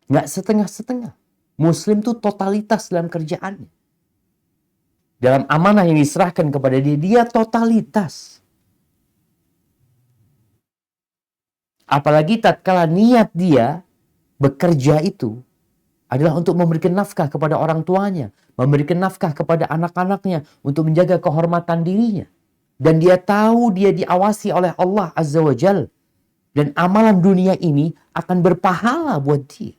Nggak setengah-setengah. Muslim itu totalitas dalam kerjaannya. Dalam amanah yang diserahkan kepada dia, dia totalitas. Apalagi tatkala niat dia bekerja itu adalah untuk memberikan nafkah kepada orang tuanya, memberikan nafkah kepada anak-anaknya, untuk menjaga kehormatan dirinya. Dan dia tahu dia diawasi oleh Allah Azza wa Jalla. Dan amalan dunia ini akan berpahala buat dia.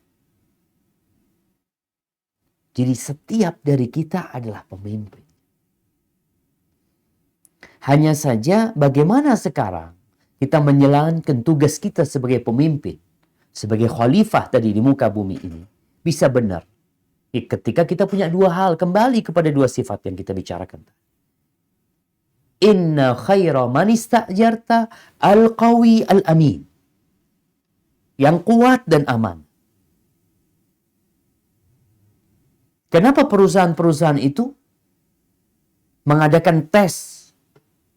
Jadi setiap dari kita adalah pemimpin. Hanya saja bagaimana sekarang kita menjalankan tugas kita sebagai pemimpin, sebagai khalifah tadi di muka bumi ini, bisa benar. Ketika kita punya dua hal, kembali kepada dua sifat yang kita bicarakan. Inna khaira man ista'jarta al-qawi al-amin. Yang kuat dan aman. Kenapa perusahaan-perusahaan itu mengadakan tes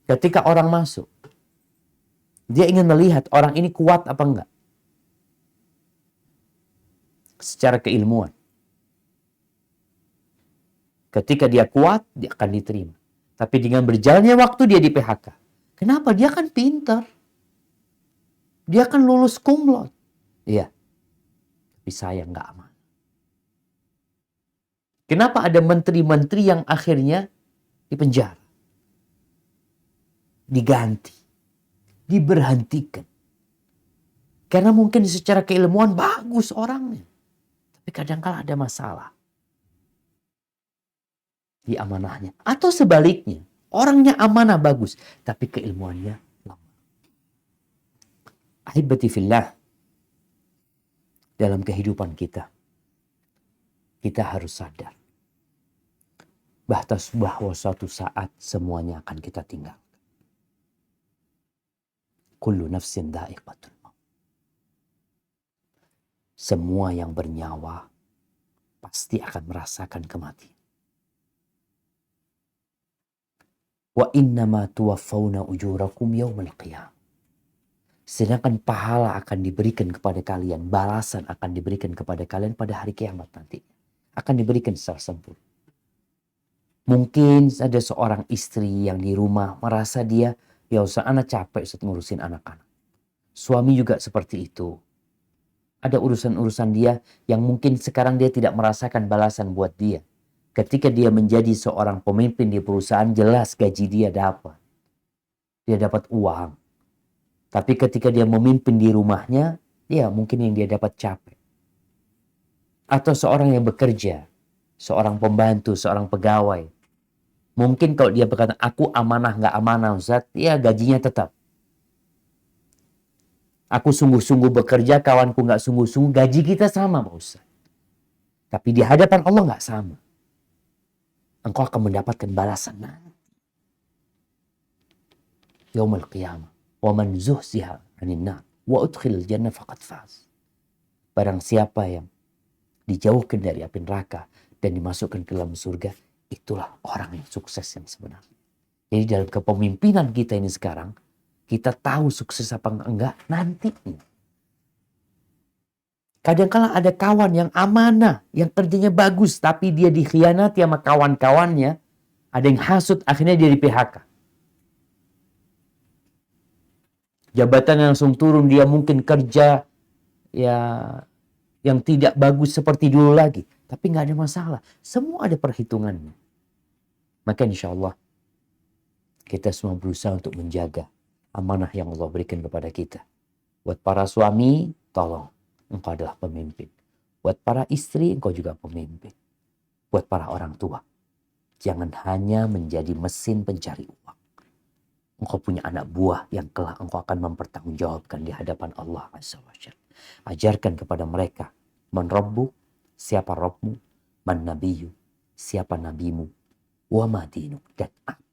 ketika orang masuk? Dia ingin melihat orang ini kuat apa enggak. Secara keilmuan. Ketika dia kuat, dia akan diterima. Tapi dengan berjalannya waktu dia di PHK. Kenapa? Dia kan pintar. Dia kan lulus cum laude. Iya. Tapi saya enggak aman. Kenapa ada menteri-menteri yang akhirnya dipenjara? Diganti. Diberhentikan. Karena mungkin secara keilmuan bagus orangnya. Tapi kadang-kala ada masalah di amanahnya. Atau sebaliknya, orangnya amanah bagus, tapi keilmuannya lemah. Ahibati fillah, dalam kehidupan kita harus sadar bahwa suatu saat semuanya akan kita tinggal. Kullu nafsin dha'iqatul maut. Semua yang bernyawa pasti akan merasakan kematian. Wa innama tuwaffawna ujurakum yawmal qiyamah. Sedangkan pahala akan diberikan kepada kalian, balasan akan diberikan kepada kalian pada hari kiamat nanti. Akan diberikan secara sempurna. Mungkin ada seorang istri yang di rumah merasa dia, ya usah anak capek Ustaz ngurusin anak-anak. Suami juga seperti itu. Ada urusan-urusan dia yang mungkin sekarang dia tidak merasakan balasan buat dia. Ketika dia menjadi seorang pemimpin di perusahaan, jelas gaji dia dapat. Dia dapat uang. Tapi ketika dia memimpin di rumahnya, ya mungkin yang dia dapat capek. Atau seorang yang bekerja, seorang pembantu, seorang pegawai, Mungkin kalau dia berkata, aku amanah nggak amanah Ustaz, ya gajinya tetap. Aku sungguh-sungguh bekerja, kawanku nggak sungguh-sungguh, gaji kita sama Pak Ustaz. Tapi di hadapan Allah nggak sama. Engkau akan mendapatkan balasan nanti. Yaumul qiyamah. Wa man zuhziha 'anil nar wa udkhilal jannah faqad faz. Barang siapa yang dijauhkan dari api neraka dan dimasukkan ke dalam surga, itulah orang yang sukses yang sebenarnya. Jadi dalam kepemimpinan kita ini sekarang, kita tahu sukses apa enggak nanti. Kadang-kala ada kawan yang amanah, yang kerjanya bagus, tapi dia dikhianati sama kawan-kawannya. Ada yang hasut, akhirnya dia di PHK. Jabatannya langsung turun, dia mungkin kerja ya yang tidak bagus seperti dulu lagi. Tapi nggak ada masalah. Semua ada perhitungannya. Maka insya Allah kita semua berusaha untuk menjaga amanah yang Allah berikan kepada kita. Buat para suami, tolong. Engkau adalah pemimpin. Buat para istri, engkau juga pemimpin. Buat para orang tua, jangan hanya menjadi mesin pencari uang. Engkau punya anak buah yang kelak engkau akan mempertanggungjawabkan di hadapan Allah Azza wa Jalla. Ajarkan kepada mereka, man rabbu, siapa Rabbmu, man nabiyyu, siapa nabimu, wa ma dinuk, dan apa.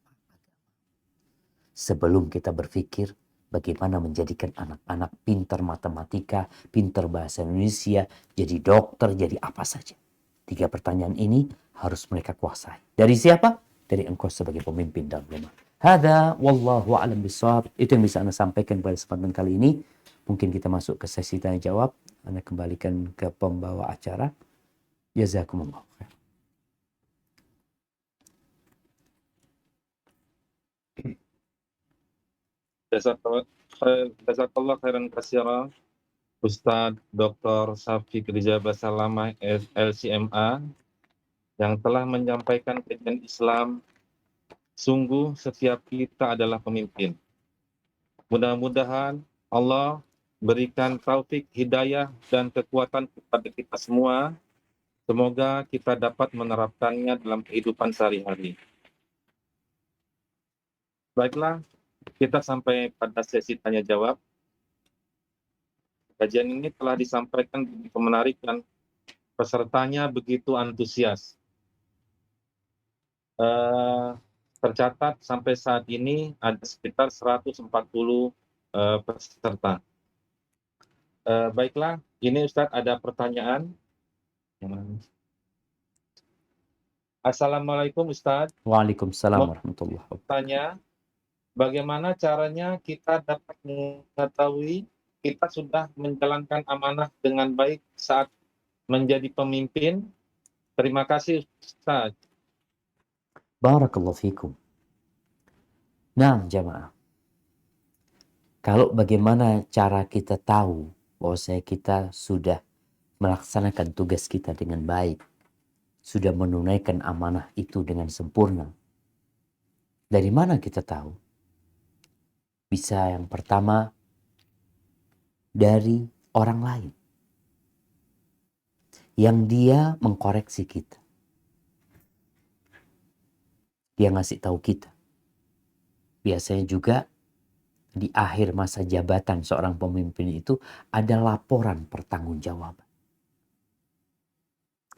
Sebelum kita berpikir bagaimana menjadikan anak-anak pintar matematika, pintar bahasa Indonesia, jadi dokter, jadi apa saja. 3 pertanyaan ini harus mereka kuasai. Dari siapa? Dari engkau sebagai pemimpin dalam rumah. Hadza wallahu a'lam bishawab. Itu yang bisa Anda sampaikan pada kesempatan kali ini. Mungkin kita masuk ke sesi tanya jawab. Anda kembalikan ke pembawa acara. Jazakumullah khair. Jazakallah khairan katsira Ustadz Dr. Syafiq Rizal Basalamah LCMA yang telah menyampaikan kajian Islam. Sungguh setiap kita adalah pemimpin. Mudah-mudahan Allah berikan taufik, hidayah, dan kekuatan kepada kita semua. Semoga kita dapat menerapkannya dalam kehidupan sehari-hari. Baiklah, kita sampai pada sesi tanya jawab. Kajian ini telah disampaikan begitu menarik dan pesertanya begitu antusias. Tercatat sampai saat ini ada sekitar 140 peserta. Baiklah, ini Ustadz ada pertanyaan. Assalamualaikum Ustadz. Waalaikumsalam warahmatullahi wabarakatuh. Tanya, bagaimana caranya kita dapat mengetahui kita sudah menjalankan amanah dengan baik saat menjadi pemimpin? Terima kasih Ustaz. Barakallahu fikum. Nah, jamaah. Kalau bagaimana cara kita tahu bahwasanya kita sudah melaksanakan tugas kita dengan baik, sudah menunaikan amanah itu dengan sempurna. Dari mana kita tahu? Bisa yang pertama dari orang lain yang dia mengkoreksi kita. Dia ngasih tahu kita. Biasanya juga di akhir masa jabatan seorang pemimpin itu ada laporan pertanggungjawaban.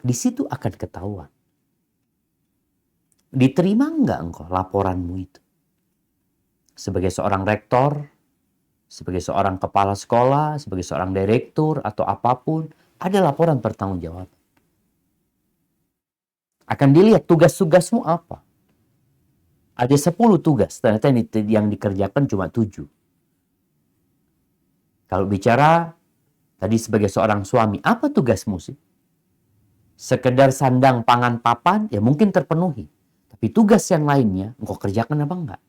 Di situ akan ketahuan. Diterima enggak engkau laporanmu itu? Sebagai seorang rektor, sebagai seorang kepala sekolah, sebagai seorang direktur atau apapun, ada laporan pertanggungjawaban. Akan dilihat tugas-tugasmu apa. Ada 10 tugas, ternyata yang dikerjakan cuma 7. Kalau bicara tadi sebagai seorang suami, apa tugasmu sih? Sekedar sandang pangan papan, ya mungkin terpenuhi. Tapi tugas yang lainnya, engkau kerjakan apa enggak?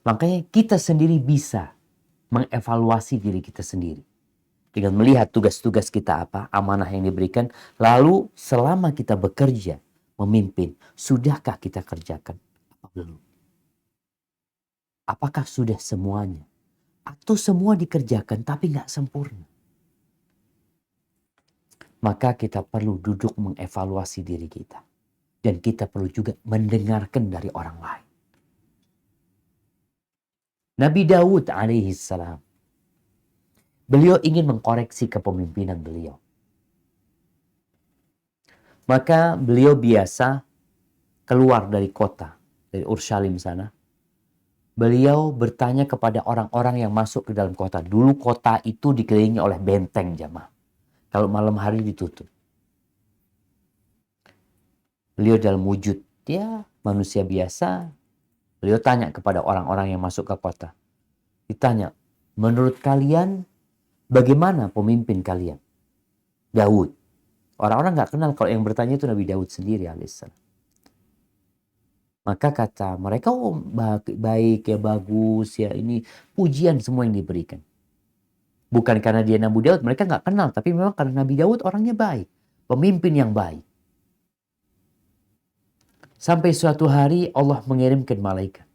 Makanya kita sendiri bisa mengevaluasi diri kita sendiri. Dengan melihat tugas-tugas kita apa, amanah yang diberikan. Lalu selama kita bekerja, memimpin, sudahkah kita kerjakan? Apa belum? Apakah sudah semuanya? Atau semua dikerjakan tapi nggak sempurna? Maka kita perlu duduk mengevaluasi diri kita. Dan kita perlu juga mendengarkan dari orang lain. Nabi Daud alaihi salam, beliau ingin mengkoreksi kepemimpinan beliau. Maka beliau biasa keluar dari kota, dari Urshalim sana. Beliau bertanya kepada orang-orang yang masuk ke dalam kota. Dulu kota itu dikelilingi oleh benteng jamaah. Kalau malam hari ditutup. Beliau dalam wujud dia manusia biasa. Beliau tanya kepada orang-orang yang masuk ke kota. Ditanya, menurut kalian bagaimana pemimpin kalian? Daud. Orang-orang nggak kenal kalau yang bertanya itu Nabi Daud sendiri alaihissalam. Maka kata mereka, oh baik ya, bagus ya, ini pujian semua yang diberikan. Bukan karena dia Nabi Daud, mereka nggak kenal, tapi memang karena Nabi Daud orangnya baik, pemimpin yang baik. Sampai suatu hari Allah mengirimkan malaikat.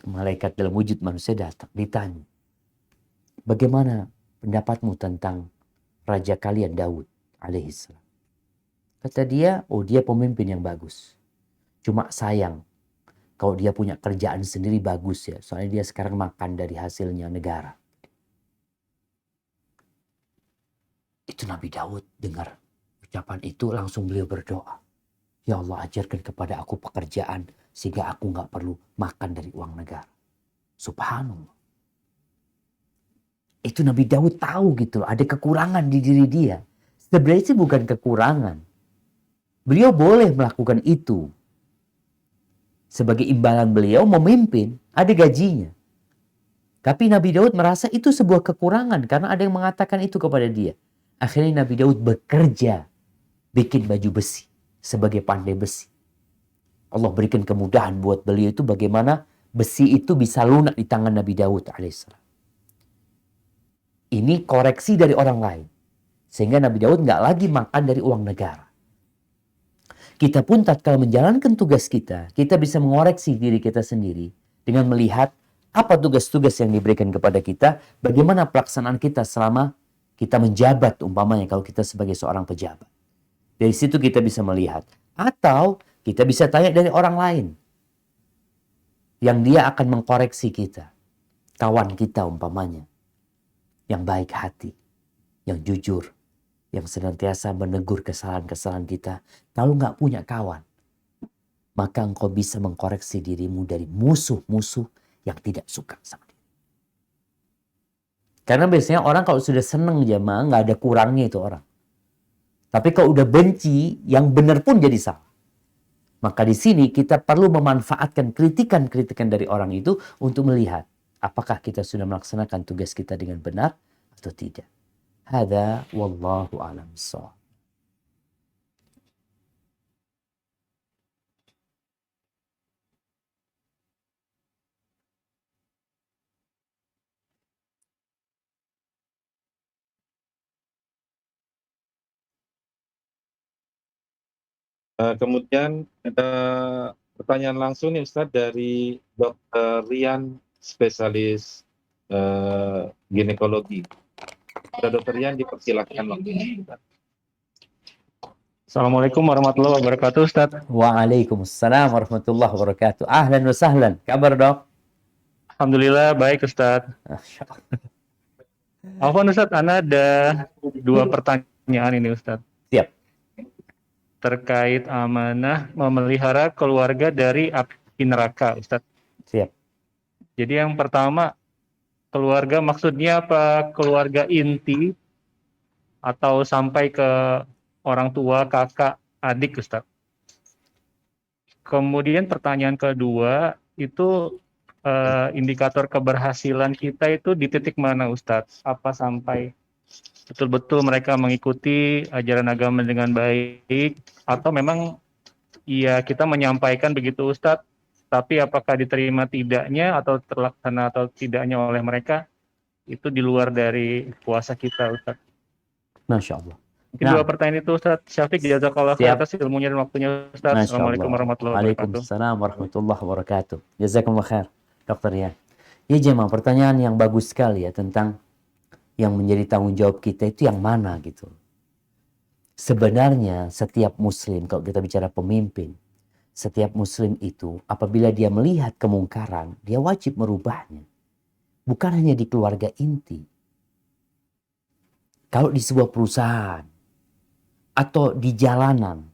Malaikat dalam wujud manusia datang, ditanya, bagaimana pendapatmu tentang raja kalian Daud alaihissalam? Kata dia, oh dia pemimpin yang bagus. Cuma sayang, kalau dia punya kerjaan sendiri bagus ya, soalnya dia sekarang makan dari hasilnya negara. Itu Nabi Daud dengar ucapan itu, langsung beliau berdoa. Ya Allah, ajarkan kepada aku pekerjaan sehingga aku nggak perlu makan dari uang negara. Subhanallah. Itu Nabi Daud tahu gitu loh, ada kekurangan di diri dia. Sebenarnya itu bukan kekurangan. Beliau boleh melakukan itu. Sebagai imbalan beliau memimpin, ada gajinya. Tapi Nabi Daud merasa itu sebuah kekurangan karena ada yang mengatakan itu kepada dia. Akhirnya Nabi Daud bekerja, bikin baju besi sebagai pandai besi. Allah berikan kemudahan buat beliau itu bagaimana besi itu bisa lunak di tangan Nabi Daud alaihissalam. Ini koreksi dari orang lain. Sehingga Nabi Daud nggak lagi makan dari uang negara. Kita pun tatkala menjalankan tugas kita bisa mengoreksi diri kita sendiri dengan melihat apa tugas-tugas yang diberikan kepada kita, bagaimana pelaksanaan kita selama kita menjabat, umpamanya kalau kita sebagai seorang pejabat. Dari situ kita bisa melihat. Atau kita bisa tanya dari orang lain yang dia akan mengkoreksi kita. Kawan kita umpamanya, yang baik hati, yang jujur, yang senantiasa menegur kesalahan-kesalahan kita. Kalau nggak punya kawan, maka engkau bisa mengkoreksi dirimu dari musuh-musuh yang tidak suka sama dia. Karena biasanya orang kalau sudah seneng jamaah, nggak ada kurangnya itu orang. Tapi kalau udah benci, yang benar pun jadi salah. Maka di sini kita perlu memanfaatkan kritikan-kritikan dari orang itu untuk melihat apakah kita sudah melaksanakan tugas kita dengan benar atau tidak. Hada wallahu a'lam bissawab. Kemudian ada pertanyaan langsung nih Ustadz dari Dr. Rian, spesialis ginekologi. Dr. Rian, dipersilakan waktunya. Assalamualaikum warahmatullahi wabarakatuh, Ustaz. Waalaikumsalam warahmatullahi wabarakatuh. Ahlan wa sahlan. Kabar dok? Alhamdulillah baik, Ustaz. Masya Allah. Afwan Ustaz, Ana ada dua pertanyaan ini, Ustaz. Siap. Terkait amanah memelihara keluarga dari api neraka, Ustaz. Siap. Jadi yang pertama, keluarga maksudnya apa? Keluarga inti atau sampai ke orang tua, kakak, adik, Ustaz. Kemudian pertanyaan kedua, itu indikator keberhasilan kita itu di titik mana, Ustadz? Apa sampai betul-betul mereka mengikuti ajaran agama dengan baik, atau memang ya kita menyampaikan begitu, Ustadz, tapi apakah diterima tidaknya atau terlaksana atau tidaknya oleh mereka itu di luar dari kuasa kita, Ustadz. Masya Allah. Mungkin dua pertanyaan itu, Ustadz. Syafiq, jazakallah khair atas ilmunya dan waktunya, Ustadz. Assalamualaikum warahmatullahi wabarakatuh. Waalaikumsalam warahmatullahi wabarakatuh. Jazakumullah khair, Dokter Rian. Ya jemaah, pertanyaan yang bagus sekali ya tentang yang menjadi tanggung jawab kita itu yang mana gitu. Sebenarnya setiap muslim, kalau kita bicara pemimpin, setiap muslim itu apabila dia melihat kemungkaran, dia wajib merubahnya. Bukan hanya di keluarga inti. Kalau di sebuah perusahaan, atau di jalanan,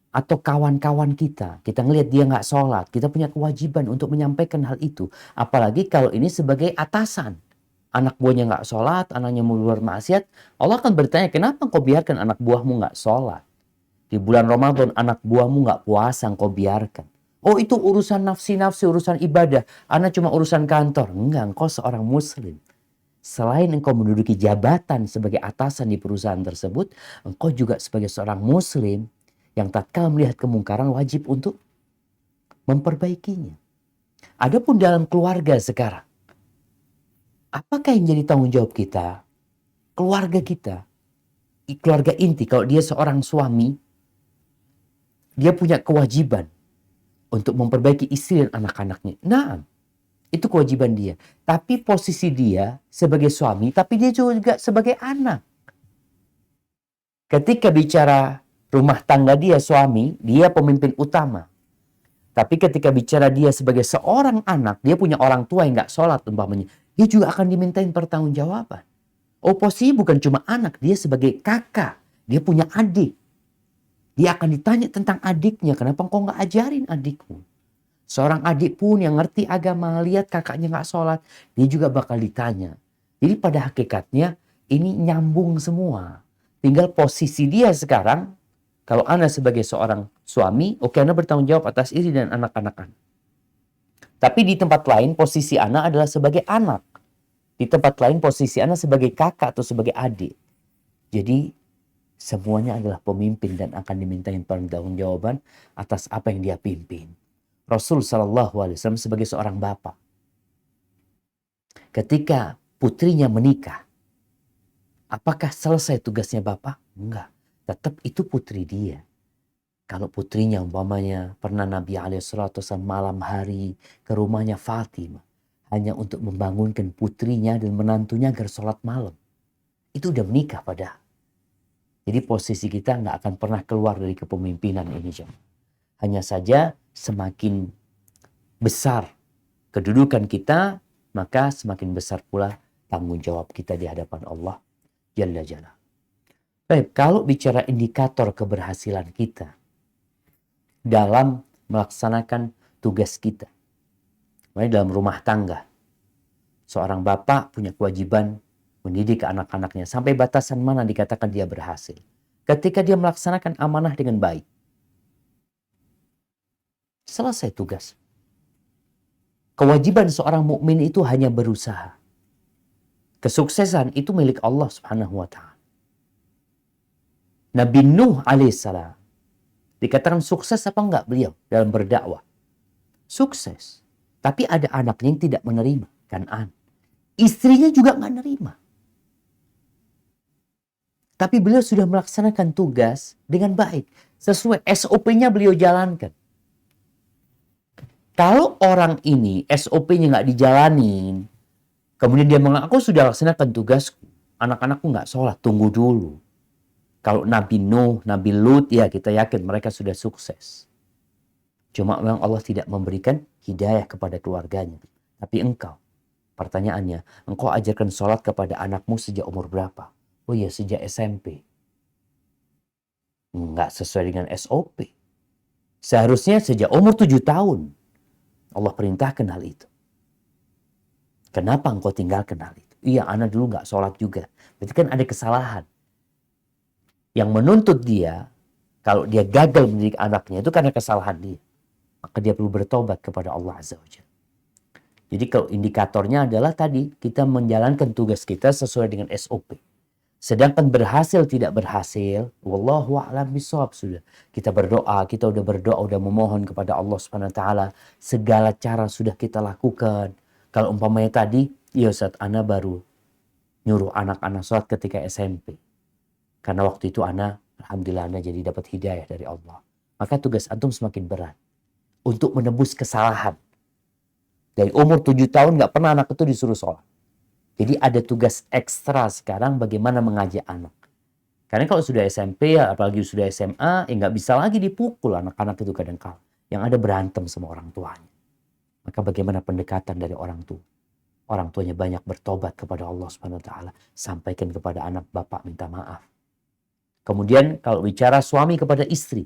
atau kawan-kawan kita ngelihat dia nggak sholat, kita punya kewajiban untuk menyampaikan hal itu. Apalagi kalau ini sebagai atasan. Anak buahnya nggak sholat, anaknya mau bermaksiat, Allah akan bertanya, kenapa kau biarkan anak buahmu nggak sholat? Di bulan Ramadan anak buahmu nggak puasa, kau biarkan. Oh, itu urusan nafsi-nafsi, urusan ibadah. Anak cuma urusan kantor. Enggak, engkau seorang muslim. Selain engkau menduduki jabatan sebagai atasan di perusahaan tersebut, engkau juga sebagai seorang muslim yang tatkala melihat kemungkaran wajib untuk memperbaikinya. Adapun dalam keluarga sekarang, apakah yang jadi tanggung jawab kita? Keluarga kita, keluarga inti, kalau dia seorang suami, dia punya kewajiban untuk memperbaiki istri dan anak-anaknya. Nah, itu kewajiban dia. Tapi posisi dia sebagai suami, tapi dia juga sebagai anak. Ketika bicara rumah tangga dia suami, dia pemimpin utama. Tapi ketika bicara dia sebagai seorang anak, dia punya orang tua yang nggak sholat umpamanya, dia juga akan dimintain pertanggungjawaban. Posisi bukan cuma anak, dia sebagai kakak, dia punya adik. Dia akan ditanya tentang adiknya, kenapa engkau nggak ajarin adikmu? Seorang adik pun yang ngerti agama, lihat kakaknya nggak sholat, dia juga bakal ditanya. Jadi pada hakikatnya ini nyambung semua. Tinggal posisi dia sekarang, kalau Anda sebagai seorang suami, oke, Anda bertanggung jawab atas istri dan anak-anak Anda. Tapi di tempat lain posisi Anda adalah sebagai anak. Di tempat lain posisi Anda sebagai kakak atau sebagai adik. Jadi semuanya adalah pemimpin dan akan dimintain pertanggungjawaban atas apa yang dia pimpin. Rasul SAW sebagai seorang bapak, ketika putrinya menikah, apakah selesai tugasnya bapak? Enggak. Tetap itu putri dia. Kalau putrinya umpamanya pernah Nabi SAW malam hari ke rumahnya Fatimah hanya untuk membangunkan putrinya dan menantunya agar sholat malam. Itu udah menikah padahal. Jadi posisi kita nggak akan pernah keluar dari kepemimpinan ini. Hanya saja semakin besar kedudukan kita, maka semakin besar pula tanggung jawab kita di hadapan Allah Jalla Jalla. Baik, kalau bicara indikator keberhasilan kita dalam melaksanakan tugas kita, dalam rumah tangga, seorang bapak punya kewajiban mendidik anak-anaknya sampai batasan mana dikatakan dia berhasil. Ketika dia melaksanakan amanah dengan baik, selesai tugas. Kewajiban seorang mukmin itu hanya berusaha. Kesuksesan itu milik Allah Subhanahu wa taala. Nabi Nuh alaihissalam dikatakan sukses apa enggak beliau dalam berdakwah? Sukses. Tapi ada anaknya yang tidak menerima, Kan'an. Istrinya juga enggak menerima. Tapi beliau sudah melaksanakan tugas dengan baik. Sesuai SOP-nya beliau jalankan. Kalau orang ini SOP-nya nggak dijalanin, kemudian dia mengaku sudah laksanakan tugasku, anak-anakku nggak sholat, tunggu dulu. Kalau Nabi Nuh, Nabi Lut, ya kita yakin mereka sudah sukses. Cuma memang Allah tidak memberikan hidayah kepada keluarganya. Tapi engkau, pertanyaannya, engkau ajarkan sholat kepada anakmu sejak umur berapa? Oh iya, sejak SMP. Nggak sesuai dengan SOP. Seharusnya sejak umur 7 tahun. Allah perintahkan hal itu. Kenapa engkau tinggalkan hal itu? Iya, anak dulu nggak sholat juga. Berarti kan ada kesalahan. Yang menuntut dia, kalau dia gagal mendidik anaknya, itu karena kesalahan dia. Maka dia perlu bertobat kepada Allah Azza wa Jalla. Jadi kalau indikatornya adalah tadi, kita menjalankan tugas kita sesuai dengan SOP. Sedangkan berhasil tidak berhasil, wallahu a'lam bishawab sudah. Kita berdoa, kita udah berdoa, udah memohon kepada Allah Subhanahu wa taala, segala cara sudah kita lakukan. Kalau umpamanya tadi, ya Ustaz, ana baru nyuruh anak-anak sholat ketika SMP. Karena waktu itu ana, alhamdulillah ana jadi dapat hidayah dari Allah. Maka tugas antum semakin berat untuk menebus kesalahan. Dari umur 7 tahun nggak pernah anak itu disuruh sholat. Jadi ada tugas ekstra sekarang bagaimana mengajak anak. Karena kalau sudah SMP ya, apalagi sudah SMA, ya nggak bisa lagi dipukul anak-anak itu kadang-kala. Yang ada berantem sama orang tuanya. Maka bagaimana pendekatan dari orang tua? Orang tuanya banyak bertobat kepada Allah Subhanahu wa taala, sampaikan kepada anak, bapak minta maaf. Kemudian kalau bicara suami kepada istri,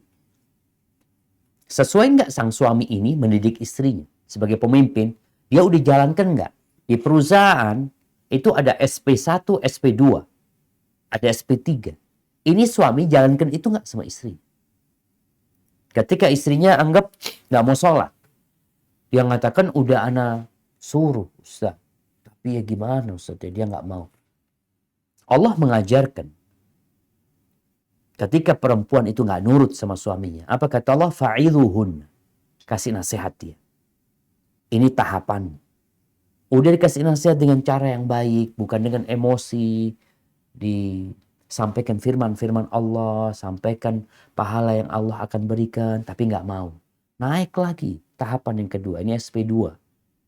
sesuai nggak sang suami ini mendidik istrinya sebagai pemimpin? Dia udah jalankan nggak? Di perusahaan itu ada SP1, SP2, ada SP3. Ini suami jalankan itu nggak sama istri? Ketika istrinya anggap nggak mau sholat, dia mengatakan udah ana suruh Ustaz, tapi ya gimana Ustaz, dia nggak mau. Allah mengajarkan ketika perempuan itu nggak nurut sama suaminya, apa kata Allah? Fa'iluhun, kasih nasihat dia. Ini tahapan. Udah dikasih nasihat dengan cara yang baik, bukan dengan emosi. Disampaikan firman-firman Allah, sampaikan pahala yang Allah akan berikan, tapi nggak mau. Naik lagi tahapan yang kedua, ini SP2.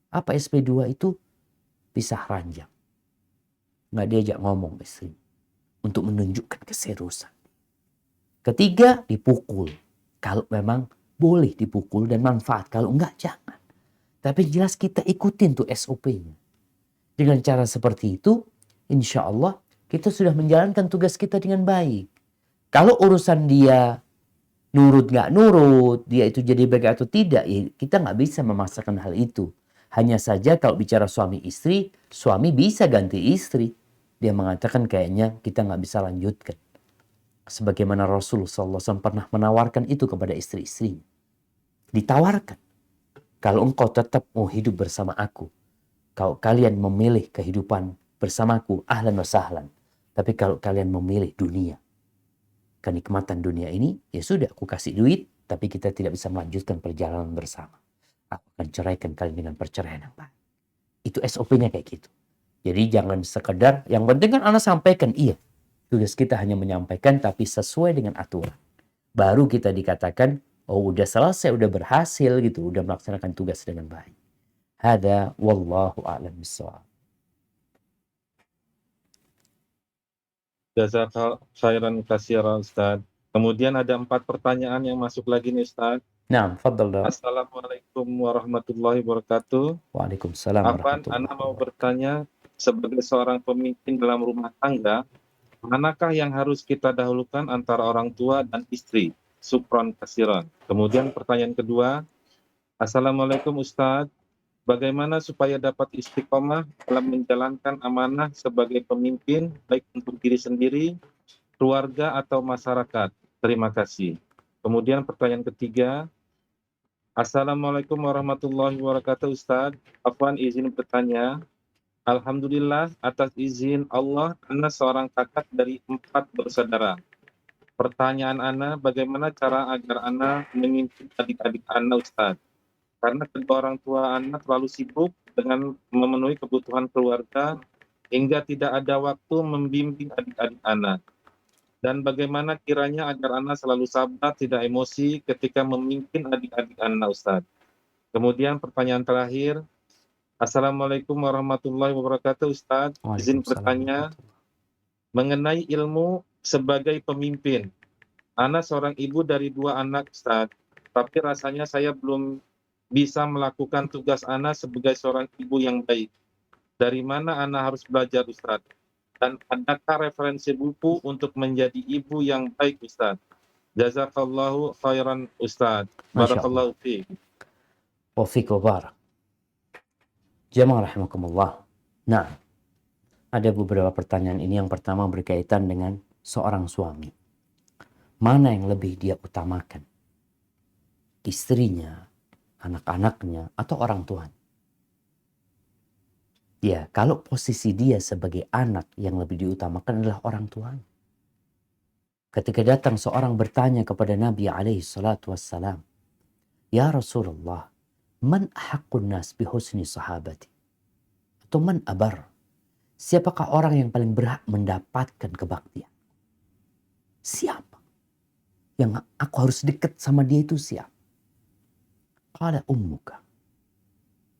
Apa SP2 itu? Pisah ranjang. Nggak diajak ngomong istri untuk menunjukkan keseriusan. Ketiga, dipukul. Kalau memang boleh dipukul dan manfaat, kalau enggak jangan. Tapi jelas kita ikutin tuh SOP-nya. Dengan cara seperti itu, insya Allah kita sudah menjalankan tugas kita dengan baik. Kalau urusan dia nurut nggak nurut, dia itu jadi baik atau tidak, ya kita nggak bisa memaksakan hal itu. Hanya saja kalau bicara suami istri, suami bisa ganti istri. Dia mengatakan kayaknya kita nggak bisa lanjutkan. Sebagaimana Rasulullah SAW pernah menawarkan itu kepada istri-istrinya. Ditawarkan. Kalau engkau tetap mau hidup bersama aku, kalau kalian memilih kehidupan bersamaku, ahlan wa sahlan. Tapi kalau kalian memilih dunia, kenikmatan dunia ini, ya sudah aku kasih duit, tapi kita tidak bisa melanjutkan perjalanan bersama. Aku akan ceraikan kalian dengan perceraian yang baik. Itu SOP-nya kayak gitu. Jadi jangan sekedar, yang penting kan anak sampaikan, iya. Tugas kita hanya menyampaikan, tapi sesuai dengan aturan. Baru kita dikatakan, oh udah selesai, udah berhasil gitu, udah melaksanakan tugas dengan baik. Hada wallahu a'lam bishawab. Jazakallahu khairan katsiran Ustaz. Kemudian ada 4 pertanyaan yang masuk lagi nih Ustaz. Nah, fadal dah. Assalamualaikum warahmatullahi wabarakatuh. Waalaikumsalam Afwan, warahmatullahi Ana mau wabarakatuh. bertanya, sebagai seorang pemimpin dalam rumah tangga, manakah yang harus kita dahulukan antara orang tua dan istri? Syukron katsiran. Kemudian pertanyaan kedua, Assalamualaikum Ustaz. Bagaimana supaya dapat istiqomah dalam menjalankan amanah sebagai pemimpin, baik untuk diri sendiri, keluarga, atau masyarakat? Terima kasih. Kemudian pertanyaan ketiga, Assalamualaikum warahmatullahi wabarakatuh Ustaz. Afwan izin bertanya. Alhamdulillah atas izin Allah, Ana seorang kakak dari 4 bersaudara. Pertanyaan Ana, bagaimana cara agar Ana memimpin adik-adik Ana Ustaz? Karena kedua orang tua Ana terlalu sibuk dengan memenuhi kebutuhan keluarga hingga tidak ada waktu membimbing adik-adik Ana. Dan bagaimana kiranya agar Ana selalu sabar, tidak emosi ketika memimpin adik-adik Ana Ustaz? Kemudian pertanyaan terakhir, Assalamualaikum warahmatullahi wabarakatuh Ustaz. Izin Waalaikumsalam bertanya warahmatullahi mengenai ilmu sebagai pemimpin. Ana seorang ibu dari 2 anak Ustaz, tapi rasanya saya belum bisa melakukan tugas Ana sebagai seorang ibu yang baik. Dari mana Ana harus belajar Ustaz? Dan adakah referensi buku untuk menjadi ibu yang baik Ustaz? Jazakallahu khairan Ustaz. Masya Allah. Barakallahu fiik. Wa fiik wa barak. Jamaah rahimakumullah. Nah, ada beberapa pertanyaan ini. Yang pertama berkaitan dengan seorang suami. Mana yang lebih dia utamakan? Istrinya, anak-anaknya, atau orang tuanya? Ya, kalau posisi dia sebagai anak yang lebih diutamakan adalah orang tuanya. Ketika datang seorang bertanya kepada Nabi SAW, Ya Rasulullah, man ahaqqun nas bihusni sahabati? Atau man abar? Siapakah orang yang paling berhak mendapatkan kebaktian? Siapa? Yang aku harus dekat sama dia itu siapa? Qala ummuka.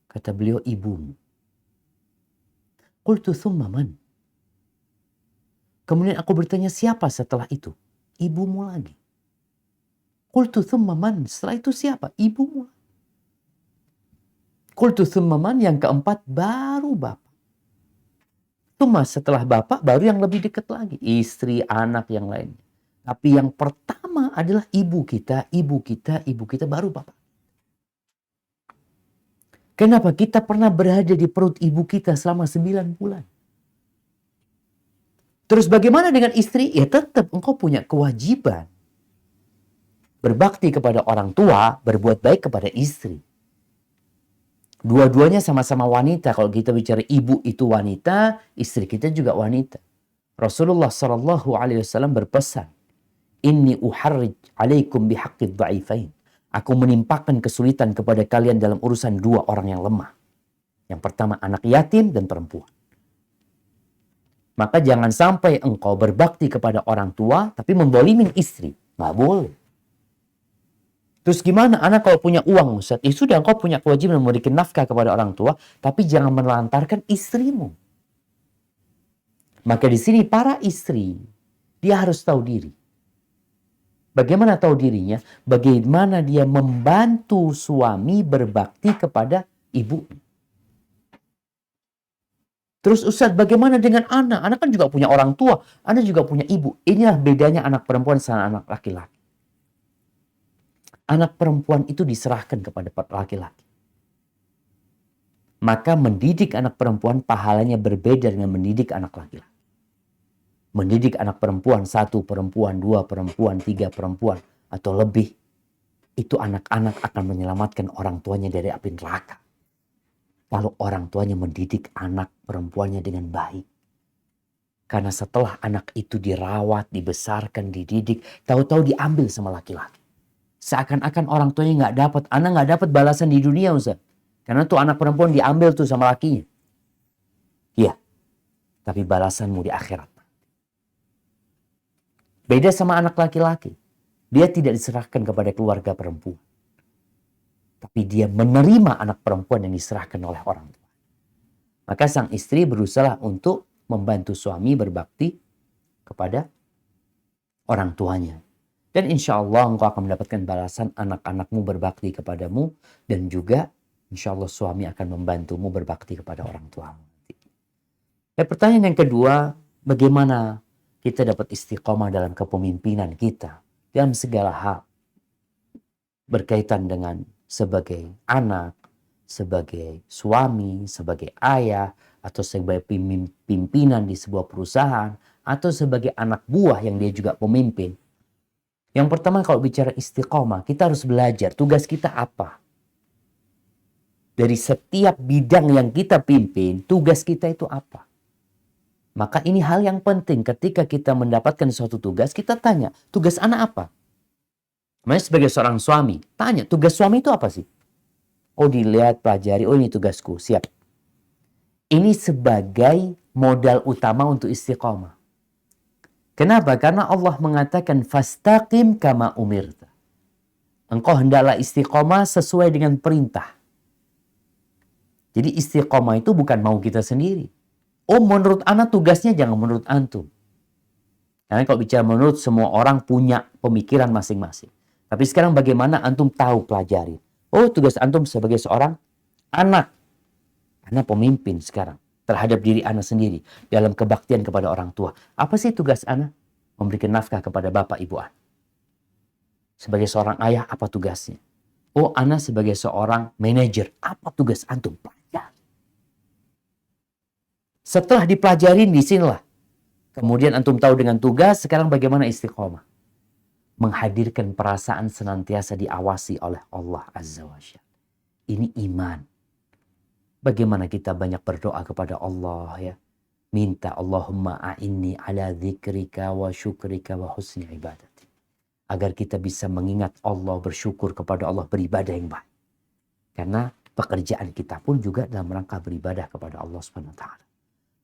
Kata beliau, ibumu. Qultu thumma man? Kemudian aku bertanya, siapa setelah itu? Ibumu lagi. Qultu thumma man? Setelah itu siapa? Ibumu. Qultu thumma man? Yang keempat baru bapak. Thumma setelah bapak baru yang lebih dekat lagi. Istri, anak, yang lainnya. Tapi yang pertama adalah ibu kita, baru bapak. Kenapa? Kita pernah berada di perut ibu kita selama 9 bulan. Terus bagaimana dengan istri? Ya tetap engkau punya kewajiban. Berbakti kepada orang tua, berbuat baik kepada istri. Dua-duanya sama-sama wanita. Kalau kita bicara ibu itu wanita, istri kita juga wanita. Rasulullah SAW berpesan, Inni uharrij alaikum bihaqqid dha'ifain. Aku menimpakan kesulitan kepada kalian dalam urusan 2 orang yang lemah. Yang pertama anak yatim dan perempuan. Maka jangan sampai engkau berbakti kepada orang tua tapi mendolimin istri. Nggak boleh. Terus gimana anak kalau punya uang Ustaz? Ya sudah engkau punya kewajiban memberikan nafkah kepada orang tua. Tapi jangan menelantarkan istrimu. Maka di sini para istri, dia harus tahu diri. Bagaimana tahu dirinya? Bagaimana dia membantu suami berbakti kepada ibu. Terus Ustaz, bagaimana dengan anak? Anak kan juga punya orang tua. Anak juga punya ibu. Inilah bedanya anak perempuan sama anak laki-laki. Anak perempuan itu diserahkan kepada laki-laki. Maka mendidik anak perempuan pahalanya berbeda dengan mendidik anak laki-laki. Mendidik anak perempuan, 1 perempuan, 2 perempuan, 3 perempuan, atau lebih. Itu anak-anak akan menyelamatkan orang tuanya dari api neraka. Kalau orang tuanya mendidik anak perempuannya dengan baik. Karena setelah anak itu dirawat, dibesarkan, dididik, tahu-tahu diambil sama laki-laki. Seakan-akan orang tuanya nggak dapat, anak nggak dapat balasan di dunia Ustaz. Karena tuh anak perempuan diambil tuh sama lakinya. Iya, tapi balasanmu di akhirat. Beda sama anak laki-laki. Dia tidak diserahkan kepada keluarga perempuan. Tapi dia menerima anak perempuan yang diserahkan oleh orang tua. Maka sang istri berusaha untuk membantu suami berbakti kepada orang tuanya. Dan insya Allah engkau akan mendapatkan balasan anak-anakmu berbakti kepadamu. Dan juga insya Allah suami akan membantumu berbakti kepada orang tuamu. Pertanyaan yang kedua, bagaimana kita dapat istiqomah dalam kepemimpinan kita dalam segala hal berkaitan dengan sebagai anak, sebagai suami, sebagai ayah, atau sebagai pimpinan di sebuah perusahaan, atau sebagai anak buah yang dia juga pemimpin. Yang pertama kalau bicara istiqomah, kita harus belajar tugas kita apa. Dari setiap bidang yang kita pimpin, tugas kita itu apa. Maka ini hal yang penting ketika kita mendapatkan suatu tugas, kita tanya, tugas anak apa? Makanya sebagai seorang suami, tanya, tugas suami itu apa sih? Oh dilihat, pelajari, oh ini tugasku, siap. Ini sebagai modal utama untuk istiqomah. Kenapa? Karena Allah mengatakan, fastaqim kama umirta. Engkau hendaklah istiqomah sesuai dengan perintah. Jadi istiqomah itu bukan mau kita sendiri. Oh menurut anak tugasnya jangan menurut antum. Karena kalau bicara menurut semua orang punya pemikiran masing-masing. Tapi sekarang bagaimana antum tahu pelajari. Oh tugas antum sebagai seorang anak. Anak pemimpin sekarang. Terhadap diri anak sendiri. Dalam kebaktian kepada orang tua. Apa sih tugas anak? Memberikan nafkah kepada bapak ibu anak. Sebagai seorang ayah apa tugasnya? Oh anak sebagai seorang manajer. Apa tugas antum? Pelajari. Setelah dipelajarin di sinilah. Kemudian antum tahu dengan tugas, sekarang bagaimana istiqomah. Menghadirkan perasaan senantiasa diawasi oleh Allah Azza wa Jalla. Ini iman. Bagaimana kita banyak berdoa kepada Allah ya. Minta Allahumma a'inni ala dzikrika wa syukrika wa husni ibadati. Agar kita bisa mengingat Allah, bersyukur kepada Allah, beribadah yang baik. Karena pekerjaan kita pun juga dalam rangka beribadah kepada Allah Subhanahu wa taala.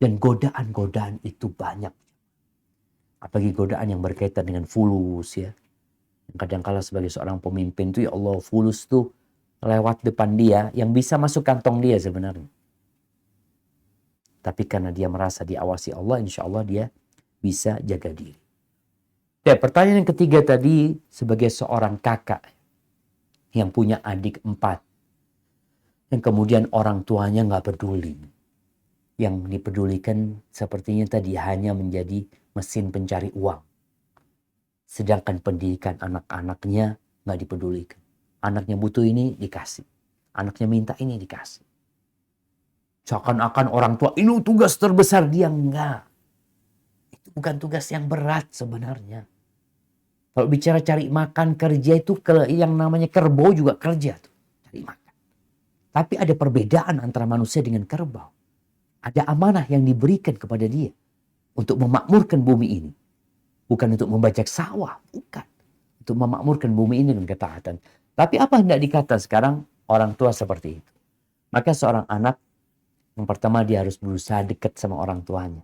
Dan godaan-godaan itu banyak. Apalagi godaan yang berkaitan dengan fulus ya. Kadang-kala sebagai seorang pemimpin tuh ya Allah fulus tuh lewat depan dia yang bisa masuk kantong dia sebenarnya. Tapi karena dia merasa diawasi Allah, insya Allah dia bisa jaga diri. Ya, pertanyaan yang ketiga tadi, sebagai seorang kakak yang punya adik 4, yang kemudian orang tuanya nggak peduli. Yang dipedulikan sepertinya tadi hanya menjadi mesin pencari uang. Sedangkan pendidikan anak-anaknya nggak dipedulikan. Anaknya butuh ini dikasih. Anaknya minta ini dikasih. Seakan-akan orang tua ini tugas terbesar dia. Enggak. Itu bukan tugas yang berat sebenarnya. Kalau bicara cari makan, kerja itu yang namanya kerbau juga kerja tuh, cari makan. Tapi ada perbedaan antara manusia dengan kerbau. Ada amanah yang diberikan kepada dia untuk memakmurkan bumi ini. Bukan untuk membajak sawah, bukan. Untuk memakmurkan bumi ini dengan ketaatan. Tapi apa yang tidak dikata sekarang orang tua seperti itu. Maka seorang anak, yang pertama dia harus berusaha dekat sama orang tuanya.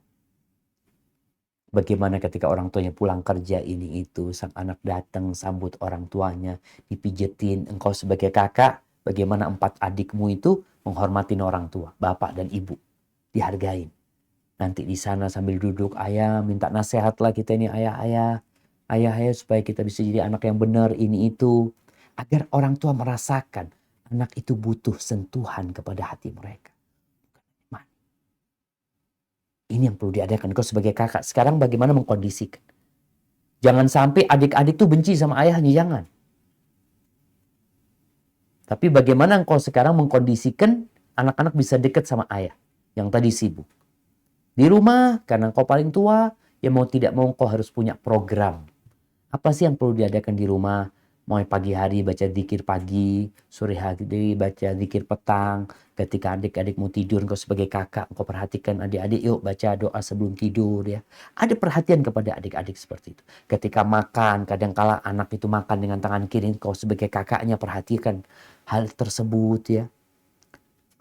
Bagaimana ketika orang tuanya pulang kerja ini itu, sang anak datang sambut orang tuanya, dipijetin. Engkau sebagai kakak, bagaimana 4 adikmu itu menghormatin orang tua, bapak dan ibu, dihargain. Nanti di sana sambil duduk, ayah minta nasihat lah kita ini, ayah supaya kita bisa jadi anak yang benar ini itu, agar orang tua merasakan anak itu butuh sentuhan kepada hati mereka. Ini yang perlu diadakan. Kau sebagai kakak sekarang bagaimana mengkondisikan. Jangan sampai adik-adik tuh benci sama ayahnya, jangan. Tapi bagaimana engkau sekarang mengkondisikan anak-anak bisa dekat sama ayah yang tadi sibuk. Di rumah, karena engkau paling tua, ya mau tidak mau engkau harus punya program. Apa sih yang perlu diadakan di rumah? Mau pagi hari baca zikir pagi, sore hari baca zikir petang. Ketika adik-adik mau tidur, engkau sebagai kakak, engkau perhatikan adik-adik, yuk baca doa sebelum tidur ya. Ada perhatian kepada adik-adik seperti itu. Ketika makan, kadangkala anak itu makan dengan tangan kiri, engkau sebagai kakaknya perhatikan hal tersebut ya.